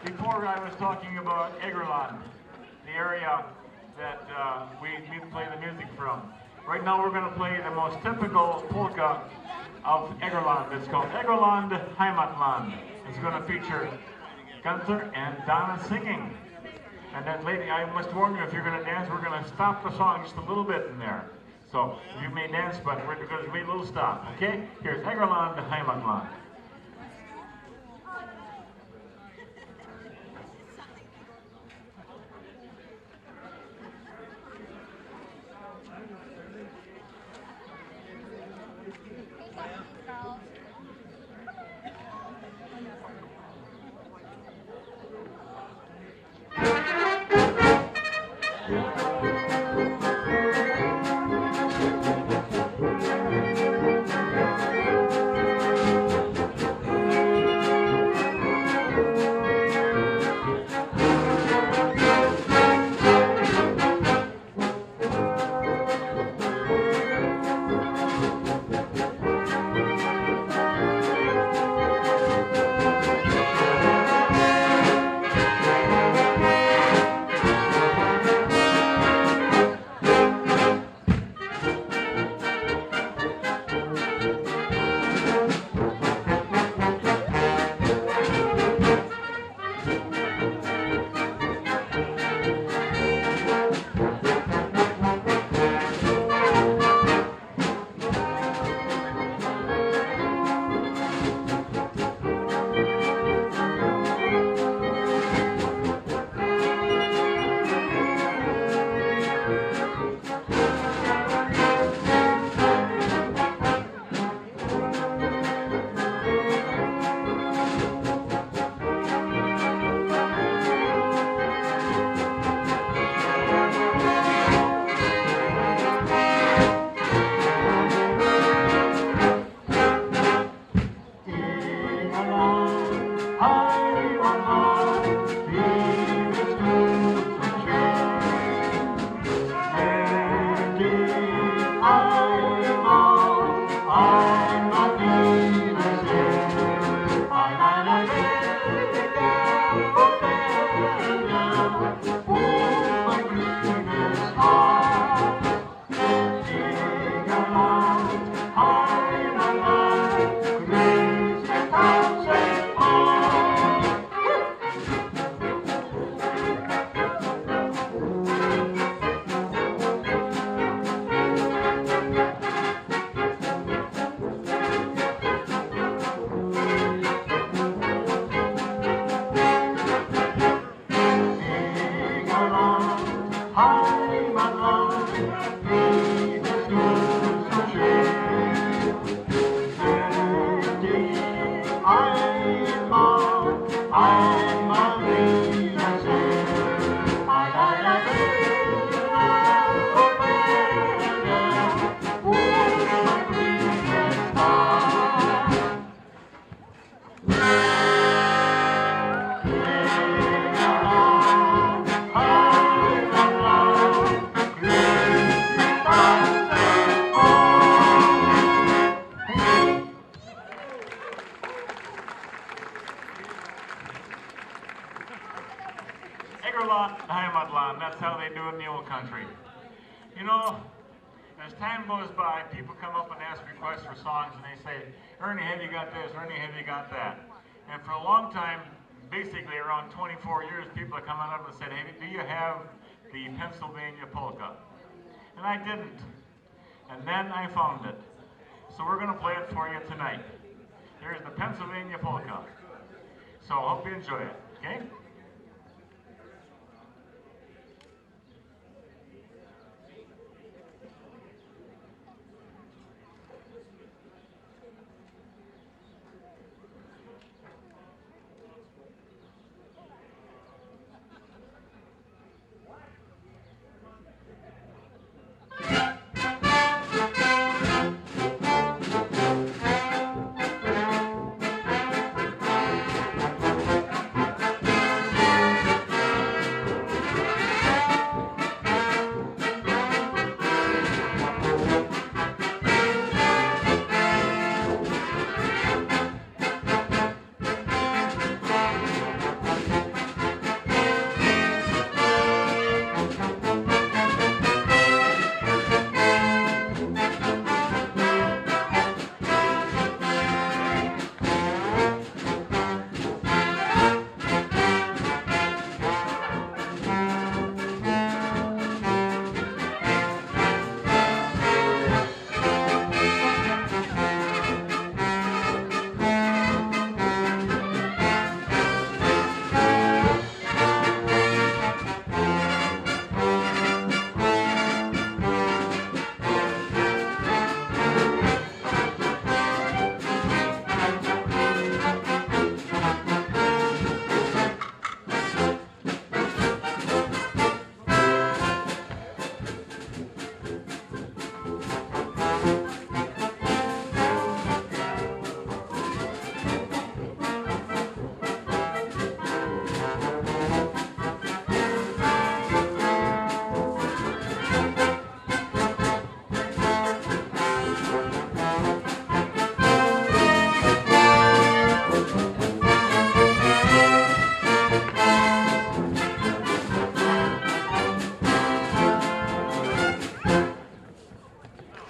before I was talking about Egerland, the area that we play the music from. Right now we're going to play the most typical polka of Egerland. It's called Egerland Heimatland. It's going to feature Gunther and Donna singing. And then lady, I must warn you, if you're going to dance, we're going to stop the song just a little bit in there. So you may dance, but we're going to be a little stop, okay? Here's Egerland Heimatland. country. You know, as time goes by, people come up and ask requests for songs, and they say, Ernie, have you got this? Ernie, have you got that? And for a long time, basically around 24 years, people have come up and said, hey, do you have the Pennsylvania polka? And I didn't. And then I found it. So we're going to play it for you tonight. Here's the Pennsylvania polka. So I hope you enjoy it, okay?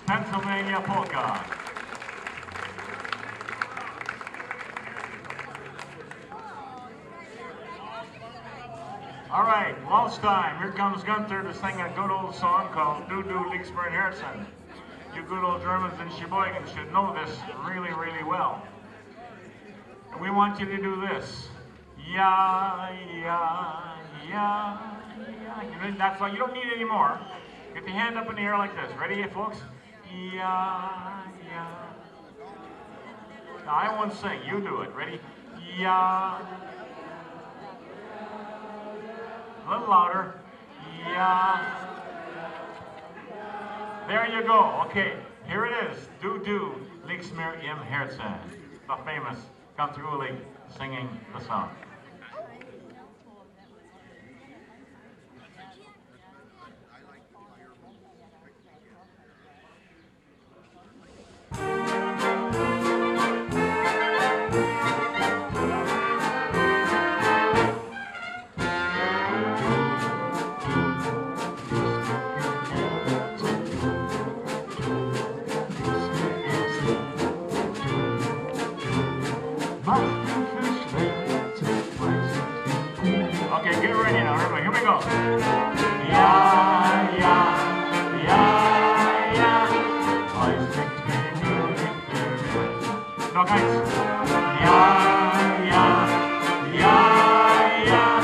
Pennsylvania polka. All right, waltz time. Here comes Gunther to sing a good old song called Du Du liegst mir im Herzen. You good old Germans in Sheboygan should know this really, really well. And we want you to do this. Yeah, yeah, yeah, yeah. That's all. You don't need any more. Get the hand up in the air like this. Ready, folks? Yeah, yeah. Now I won't sing. You do it. Ready? Yeah. A little louder. Yeah. There you go. Okay. Here it is. Du Du liegst mir im Herzen. The famous Gunther Uhlig singing the song. Okay, get ready now, everybody. Here we go. Yeah, yeah, yeah, yeah. No, guys. Yeah, yeah, yeah, yeah.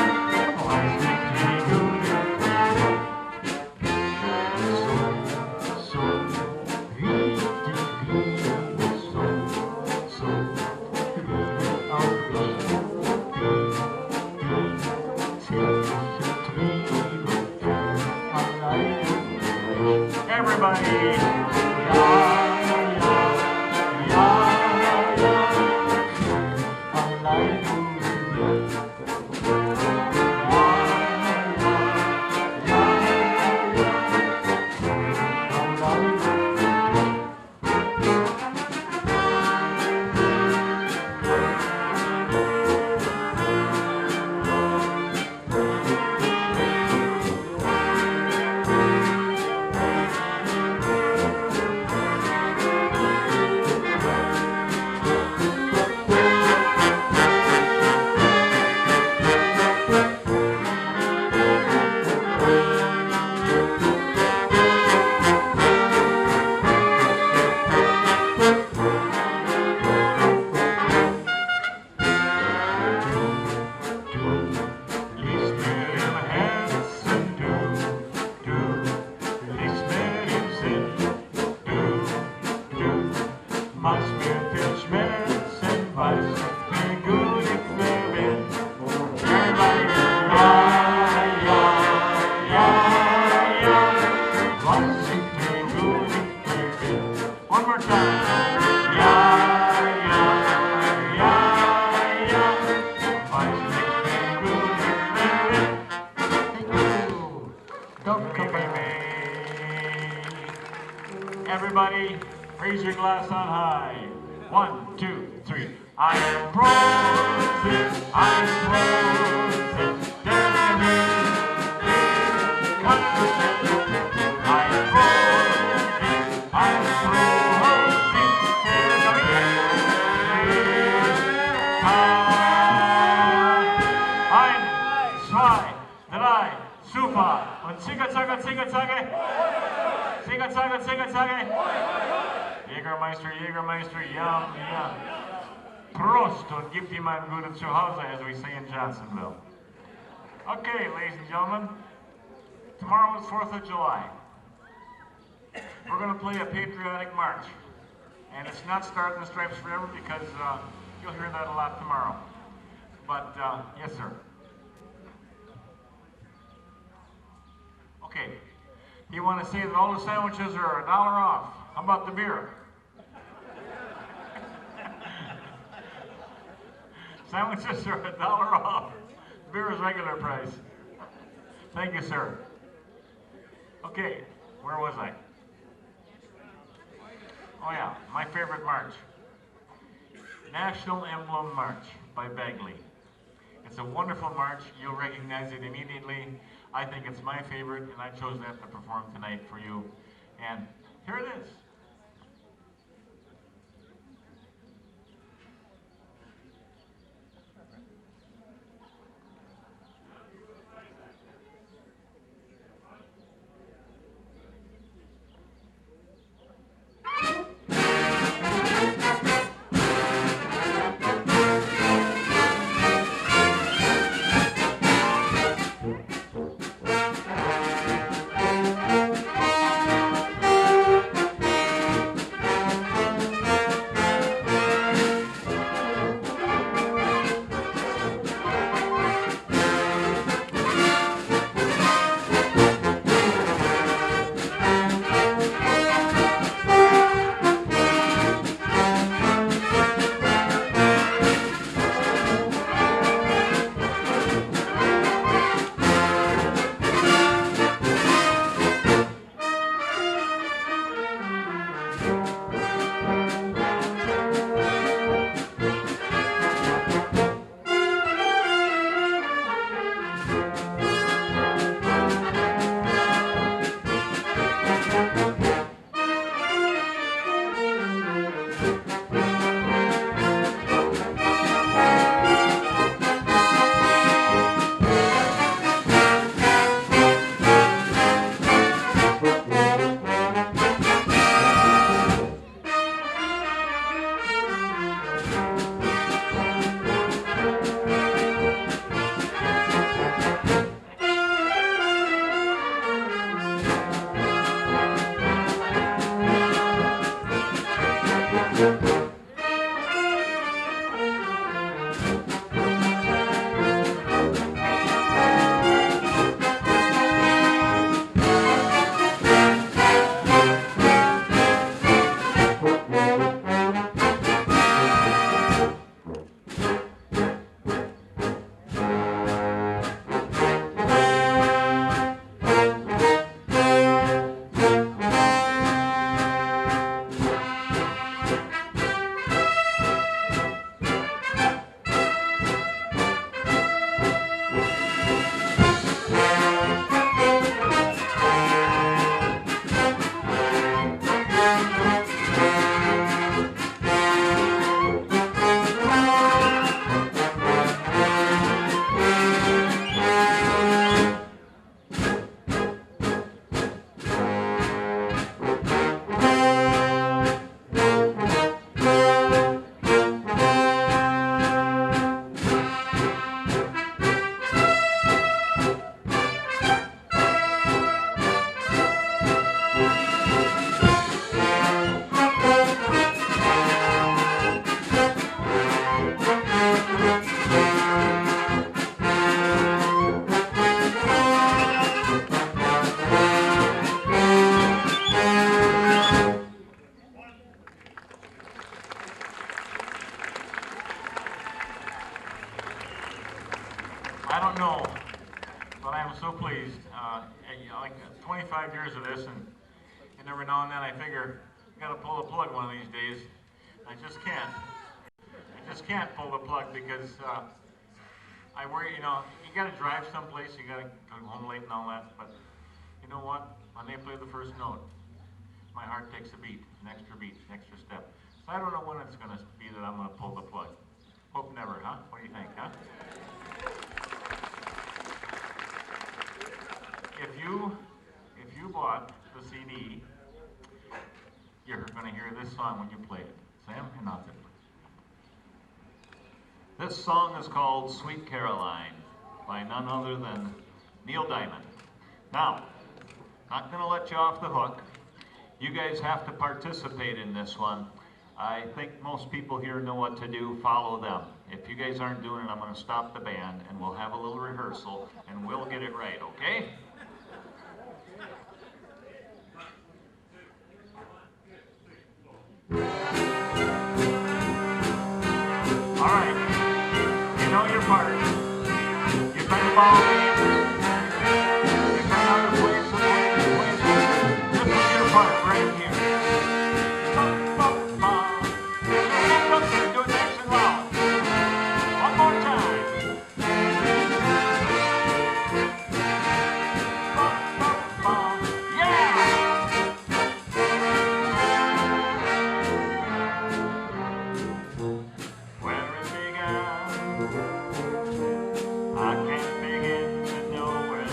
Everybody, yeah, yeah, yeah, yeah. was mir viel Schmerzen, weiß wie gut ich mir bin. Everybody, ja, weiß ich wie gut ich mir bin. One more time. Ja, weiß ich wie gut ich mir bin. Thank you. Dorf Kappelle. Everybody, raise your glass on high. 1, 2, 3. I am frozen, I'm frozen, down in I'm frozen, I'm frozen, ein, zwei, drei, super. Und Zicke, Zacke, Zicke, Zacke. Zicke, Zacke, Zicke, Zacke. Jägermeister, Jägermeister, yum, yum. Prost und gib ihm ein gutes Zuhause, as we say in Johnsonville. Okay, ladies and gentlemen, tomorrow is 4th of July. We're going to play a patriotic march. And it's not Stars and Stripes Forever because you'll hear that a lot tomorrow. But, yes, sir. Okay. You want to say that all the sandwiches are $1 off? How about the beer? Sandwiches are $1 off. Beer is regular price. Thank you, sir. Okay, where was I? Oh yeah, my favorite march. National Emblem March by Bagley. It's a wonderful march. You'll recognize it immediately. I think it's my favorite, and I chose that to perform tonight for you. And here it is. I don't know, but I'm so pleased. Like 25 years of this, and every now and then I figure I gotta pull the plug one of these days. I just can't. I just can't pull the plug because I worry. You know, you gotta drive someplace, you gotta go home late and all that. But you know what? When they play the first note, my heart takes a beat, an extra step. So I don't know when it's gonna be that I'm gonna pull the plug. Hope never, huh? What do you think, huh? If you bought the CD, you're going to hear this song when you play it. Sam, announce it. This song is called Sweet Caroline by none other than Neil Diamond. Now, not going to let you off the hook. You guys have to participate in this one. I think most people here know what to do. Follow them. If you guys aren't doing it, I'm going to stop the band and we'll have a little rehearsal and we'll get it right, okay? All right, you know your part. You've been to ball games. You've been other places. This is your part right here. Do it nice and loud. One more time. Yeah! Where it began, I can't begin to know it,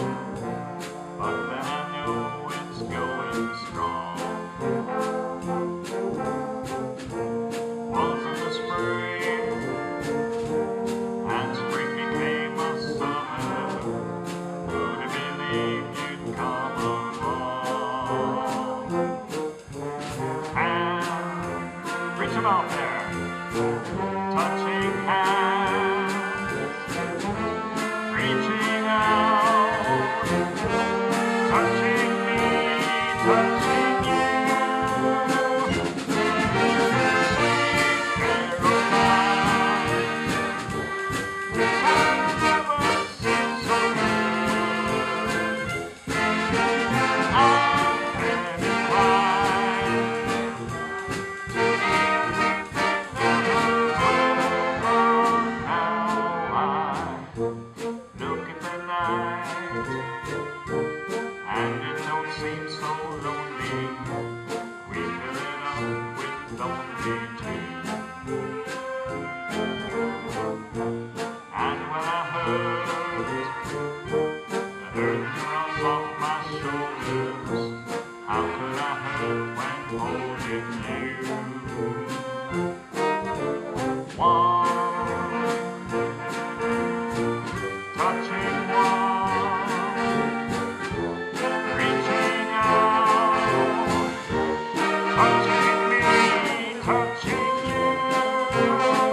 but then I know it's going strong. Was in the spring, and spring became a summer. Who'd have believed you'd come along? And reach 'em out there. Touching hands, reaching out, touching me, touching you. Sweet Caroline, I've never seen so good. I'm inclined to look at the night, and it don't seem so lonely. We fill it up with only two. And when I heard the earth runs off my shoulders, how could I hurt when holding you? Touching one, reaching out, touching me, touching you. Sweet Caroline,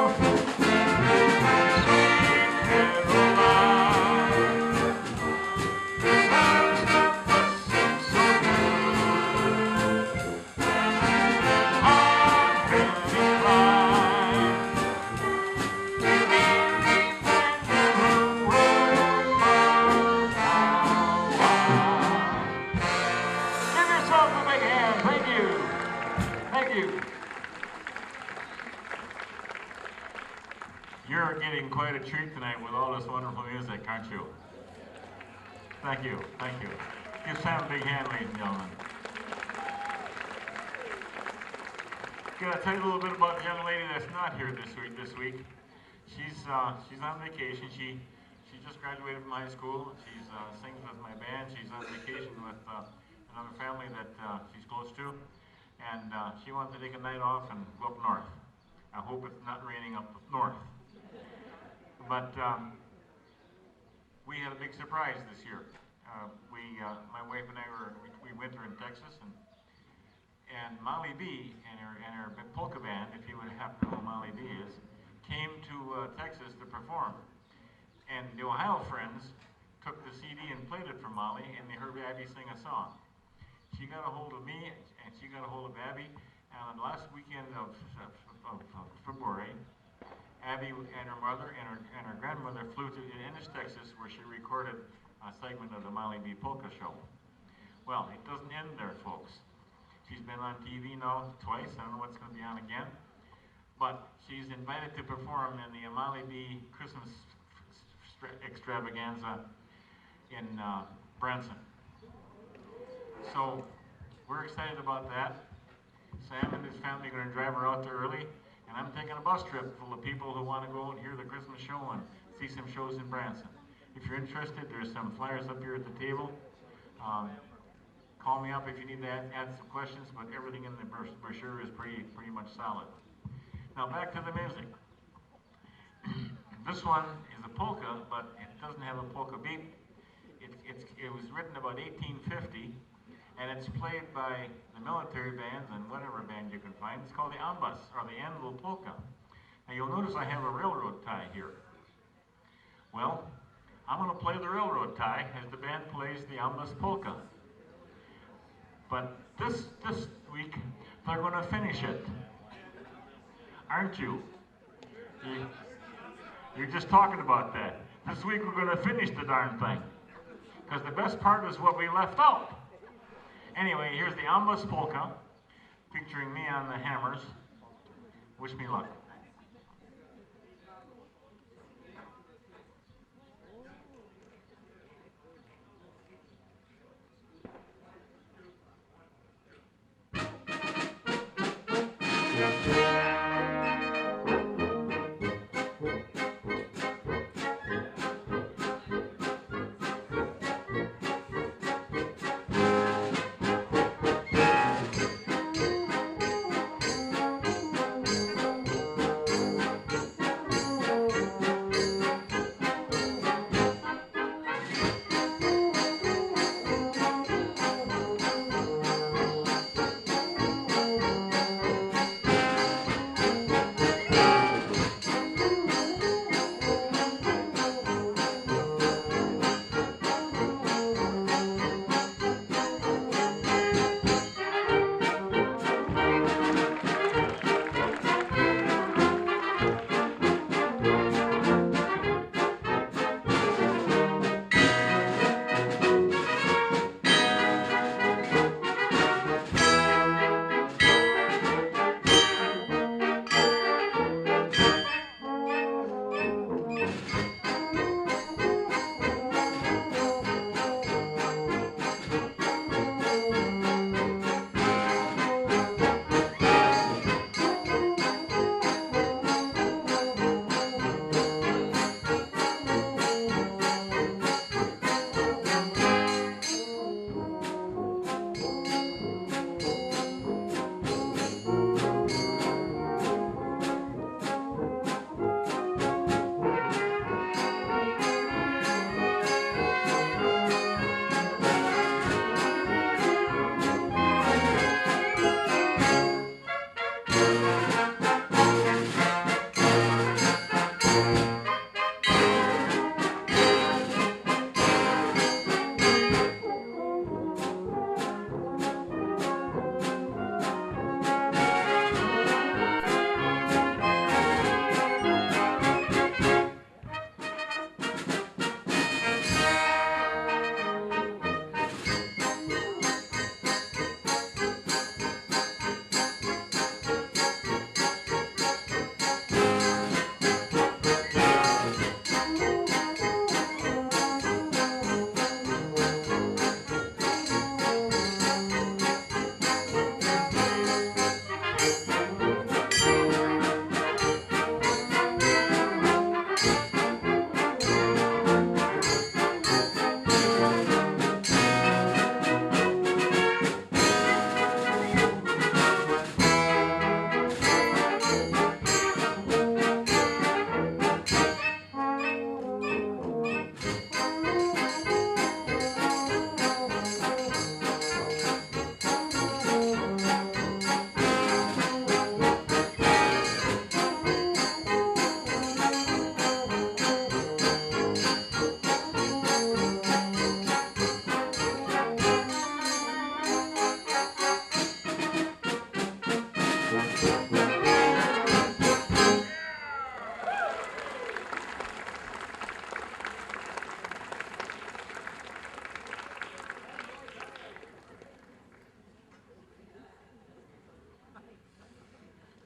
this has never seemed so good. I'm very inclined to be give yourself a big hand. Thank you. Thank you. You're getting quite a treat tonight with all this wonderful music, aren't you? Thank you. Thank you. Give Sam a big hand, ladies and gentlemen. Can I tell you a little bit about the young lady that's not here this week? She's on vacation. She just graduated from high school. She's sings with my band. She's on vacation with another family that she's close to, and she wanted to take a night off and go up north. I hope it's not raining up north. But we had a big surprise this year. My wife and I we winter in Texas, and Molly B and her polka band, if you would happen to know who Molly B is, came to Texas to perform. And the Ohio friends took the CD and played it for Molly, and they heard Abby sing a song. She got a hold of me, and she got a hold of Abby, and on the last weekend of February, Abby and her mother and her grandmother flew to Ennis, Texas, where she recorded a segment of the Molly B. Polka Show. Well, it doesn't end there, folks. She's been on TV now twice. I don't know what's going to be on again. But she's invited to perform in the Molly B. Christmas extravaganza in Branson. So we're excited about that. Sam and his family are going to drive her out there early, and I'm taking a bus trip full of people who want to go and hear the Christmas show and see some shows in Branson. If you're interested, there's some flyers up here at the table. Call me up if you need to add some questions, but everything in the brochure is pretty much solid. Now back to the music. This one is a polka, but it doesn't have a polka beat. It was written about 1850, and it's played by the military bands and whatever band you can find. It's called the Ambas, or the Anvil Polka. Now you'll notice I have a railroad tie here. Well, I'm going to play the railroad tie as the band plays the Ambas Polka. But this week, they're going to finish it. Aren't you? You're just talking about that. This week we're going to finish the darn thing. Because the best part is what we left out. Anyway, here's the Ambas Polka, featuring me on the hammers. Wish me luck.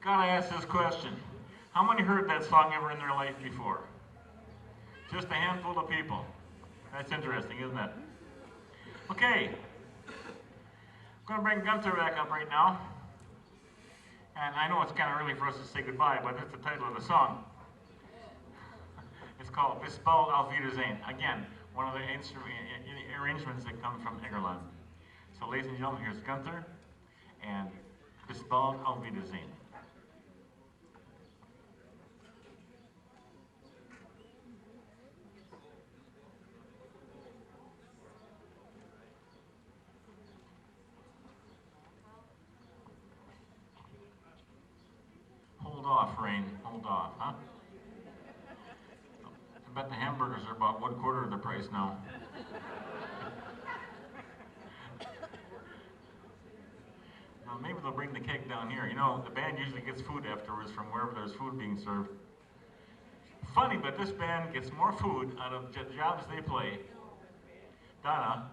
Gotta ask this question. How many heard that song ever in their life before? Just a handful of people. That's interesting, isn't it? Okay. I'm gonna bring Gunther back up right now. And I know it's kind of early for us to say goodbye, but that's the title of the song. It's called Bis bald auf Wiedersehen. Again, one of the arrangements that come from Egerland. So ladies and gentlemen, here's Gunther and Bis bald auf Wiedersehen. Hold off, Rain. Hold off, huh? I bet the hamburgers are about 1/4 of the price now. Now maybe they'll bring the cake down here. You know, the band usually gets food afterwards from wherever there's food being served. Funny, but this band gets more food out of jobs they play. Donna.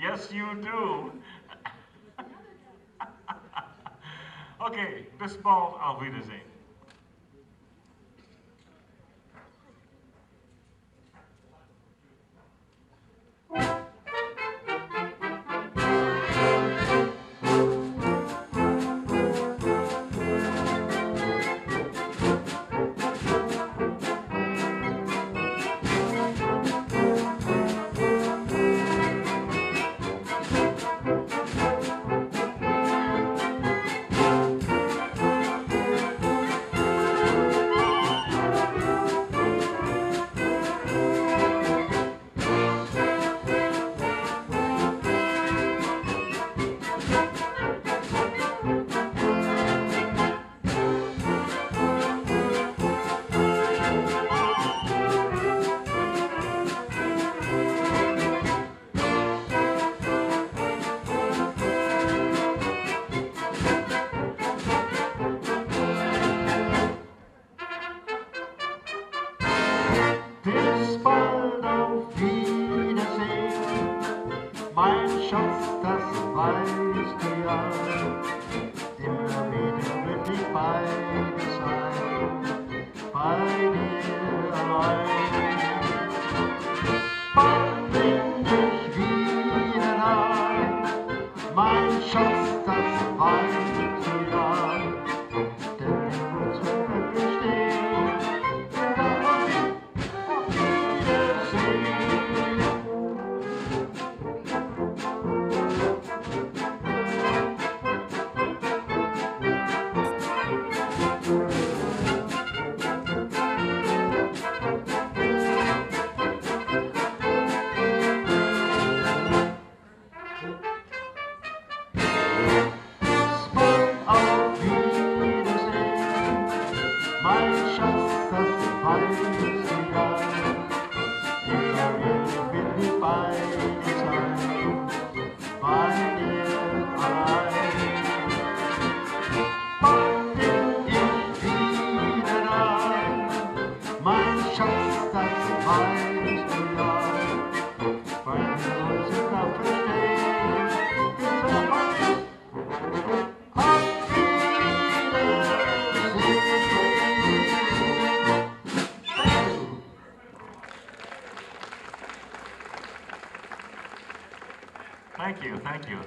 Yes, you do. Okay, bis bald auf Wiedersehen. Bis bald auf Wiedersehen, mein Schatz, das weißt du ja. Immer wieder will ich bei dir sein, bei dir allein. Bald bin ich wieder da, mein Schatz, das weißt du ja. Denn wir uns verstehen, Thank you.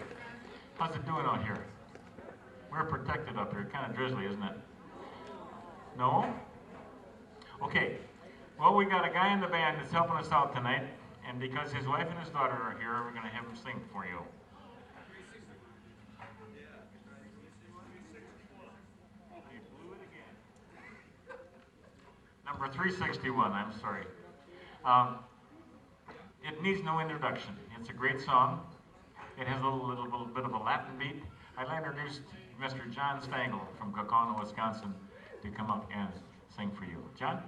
How's it doing out here? We're protected up here. Kind of drizzly, isn't it? No? Okay. Well, we got a guy in the band that's helping us out tonight, and because his wife and his daughter are here, we're going to have him sing for you. Number 361, I'm sorry. It needs no introduction. It's a great song. It has a little bit of a Latin beat. I'd like to introduce Mr. John Stangl from Kaukauna, Wisconsin, to come up and sing for you. John?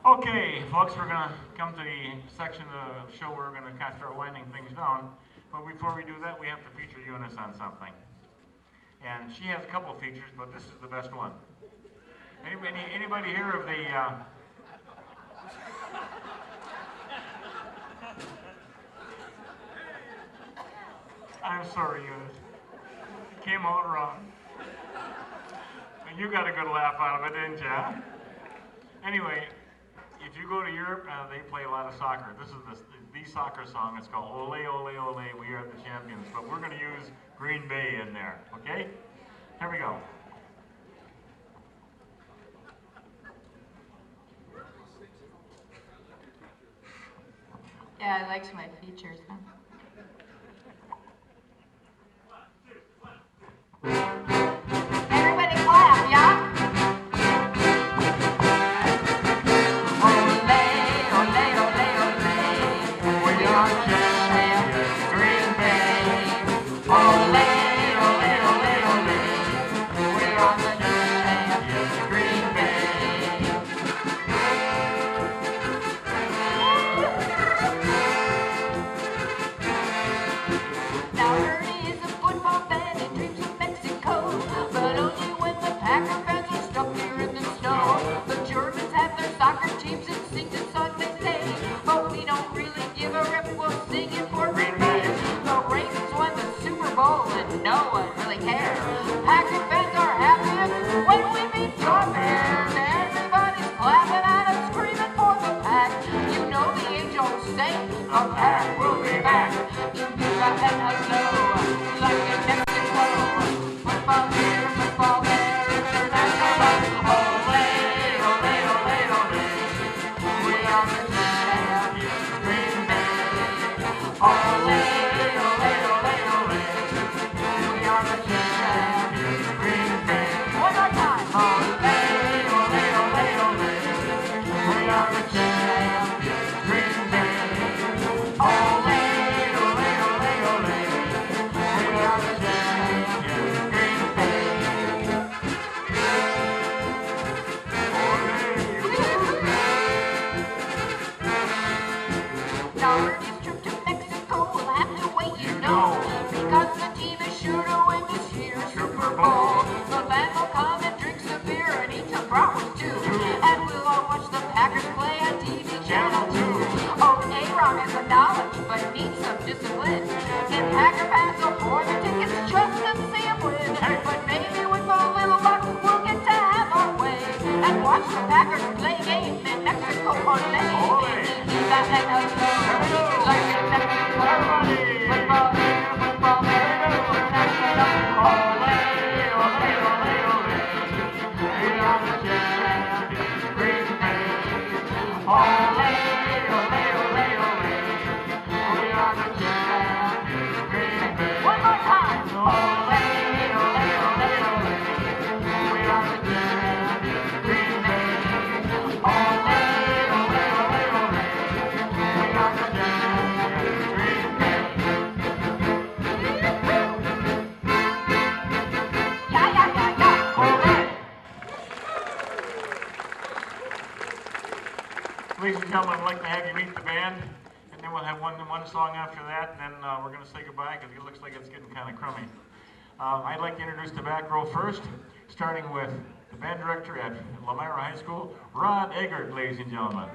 Okay, folks, we're going to come to the section of the show where we're going to kind of start winding things down. But before we do that, we have to feature Eunice on something. And she has a couple features, but this is the best one. Anybody here of the... I'm sorry, Eunice. It came out wrong. And you got a good laugh out of it, didn't you? Anyway, if you go to Europe, they play a lot of soccer. This is the soccer song. It's called Ole, Ole, Ole, We Are the Champions. But we're going to use Green Bay in there, okay? Here we go. Yeah, I liked my features, huh? Everybody clap, yeah? Ladies and gentlemen, I'd like to have you meet the band, and then we'll have one song after that, and then we're going to say goodbye because it looks like it's getting kind of crummy. I'd like to introduce the back row first, starting with the band director at Elmira High School, Rod Eggert, ladies and gentlemen.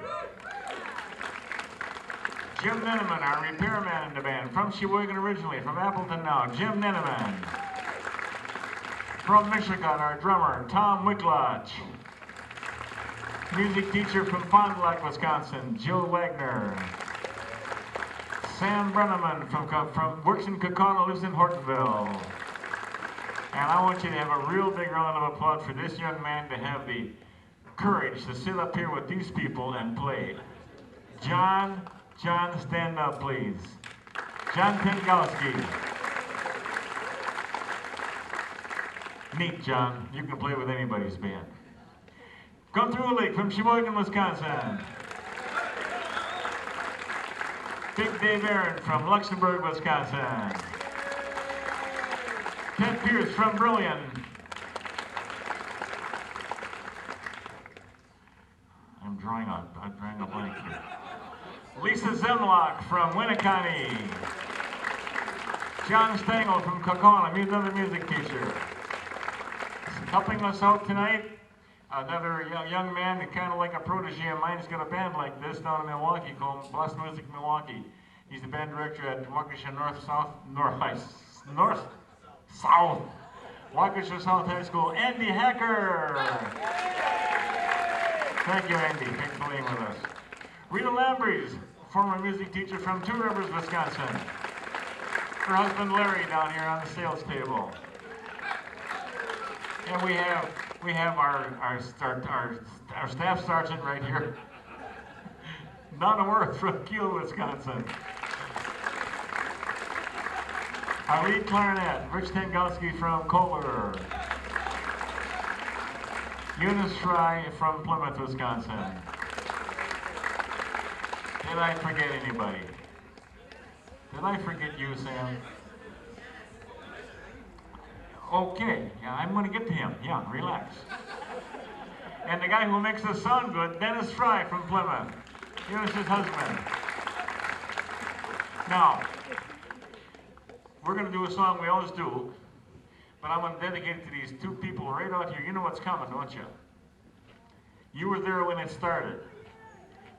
Jim Neneman, our repairman in the band, from Sheboygan originally, from Appleton now, Jim Neneman. From Michigan, our drummer, Tom Wicklotch. Music teacher from Fond du Lac, Wisconsin, Jill Wagner. Sam Brenneman from works in Kaukauna, lives in Hortonville. And I want you to have a real big round of applause for this young man to have the courage to sit up here with these people and play. John, stand up, please. John Pinkowski. Meet John. You can play with anybody's band. Come through Lake from Sheboygan, Wisconsin. Big Dave Aaron from Luxembourg, Wisconsin. Ted Pierce from Brilliant. I'm drawing a blank here. Lisa Zemlock from Winnicott. John Stengel from Kokona, another music teacher. Helping us out tonight, another young man, kind of like a protege of mine. He's got a band like this down in Milwaukee called Blast Music Milwaukee. He's the band director at Waukesha Waukesha South High School, Andy Hacker. Thank you, Andy. Thanks for being with us. Rita Lambries, former music teacher from Two Rivers, Wisconsin. Her husband Larry down here on the sales table. And we have our staff sergeant right here, Donna Worth from Kiel, Wisconsin. Our lead clarinet, Rich Tangowski from Kohler. Eunice Fry from Plymouth, Wisconsin. Did I forget anybody? Did I forget you, Sam? Okay, yeah, I'm going to get to him. Yeah, relax. And the guy who makes us sound good, Dennis Fry from Plymouth. Eunice's husband. Now, we're going to do a song we always do, but I'm going to dedicate it to these two people right out here. You know what's coming, don't you? You were there when it started.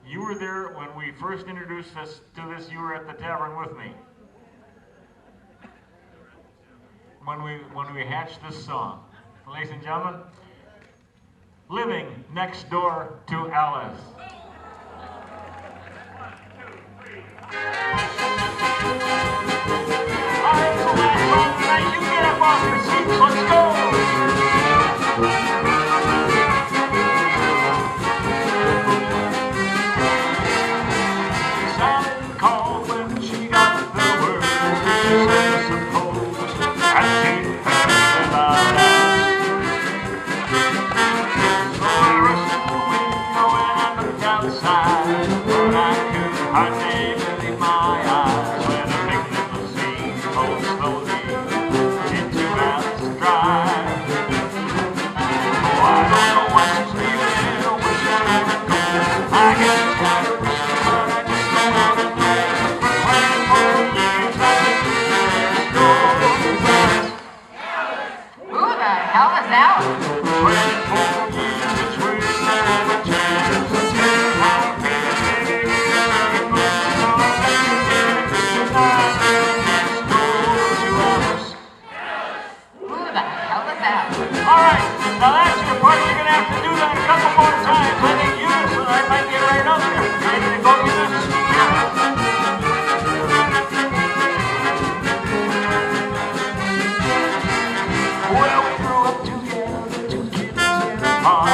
You were there when we first introduced us to this. You were at the tavern with me. When we hatched this song. Ladies and gentlemen, Living Next Door to Alice. 1, 2, 3. All right, so last song tonight. You get up off your seats. Let's go. Sally called when she got the word. She said, suppose I can't have about us. So I rushed to the window and I looked outside, but I could hardly believe my eyes when a big limousine pulled slowly into Alice Drive. Oh, I don't know what she's leaving or where she's gonna go. I guess it's kind of risky, but I just don't want to know. For 24 years I've been next door to Alice. Who the hell is Alice? 24 years, it's really not a chance to tell her how I feel. Maybe it's not much, so I bet you did tonight. Next door to Alice. Who the hell is Alice? All right, now that's your part. You're gonna have to do that a couple more times. I think you, so I might get right up there. Ready to go, Eunice? Well, we grew up together, two kids in a car.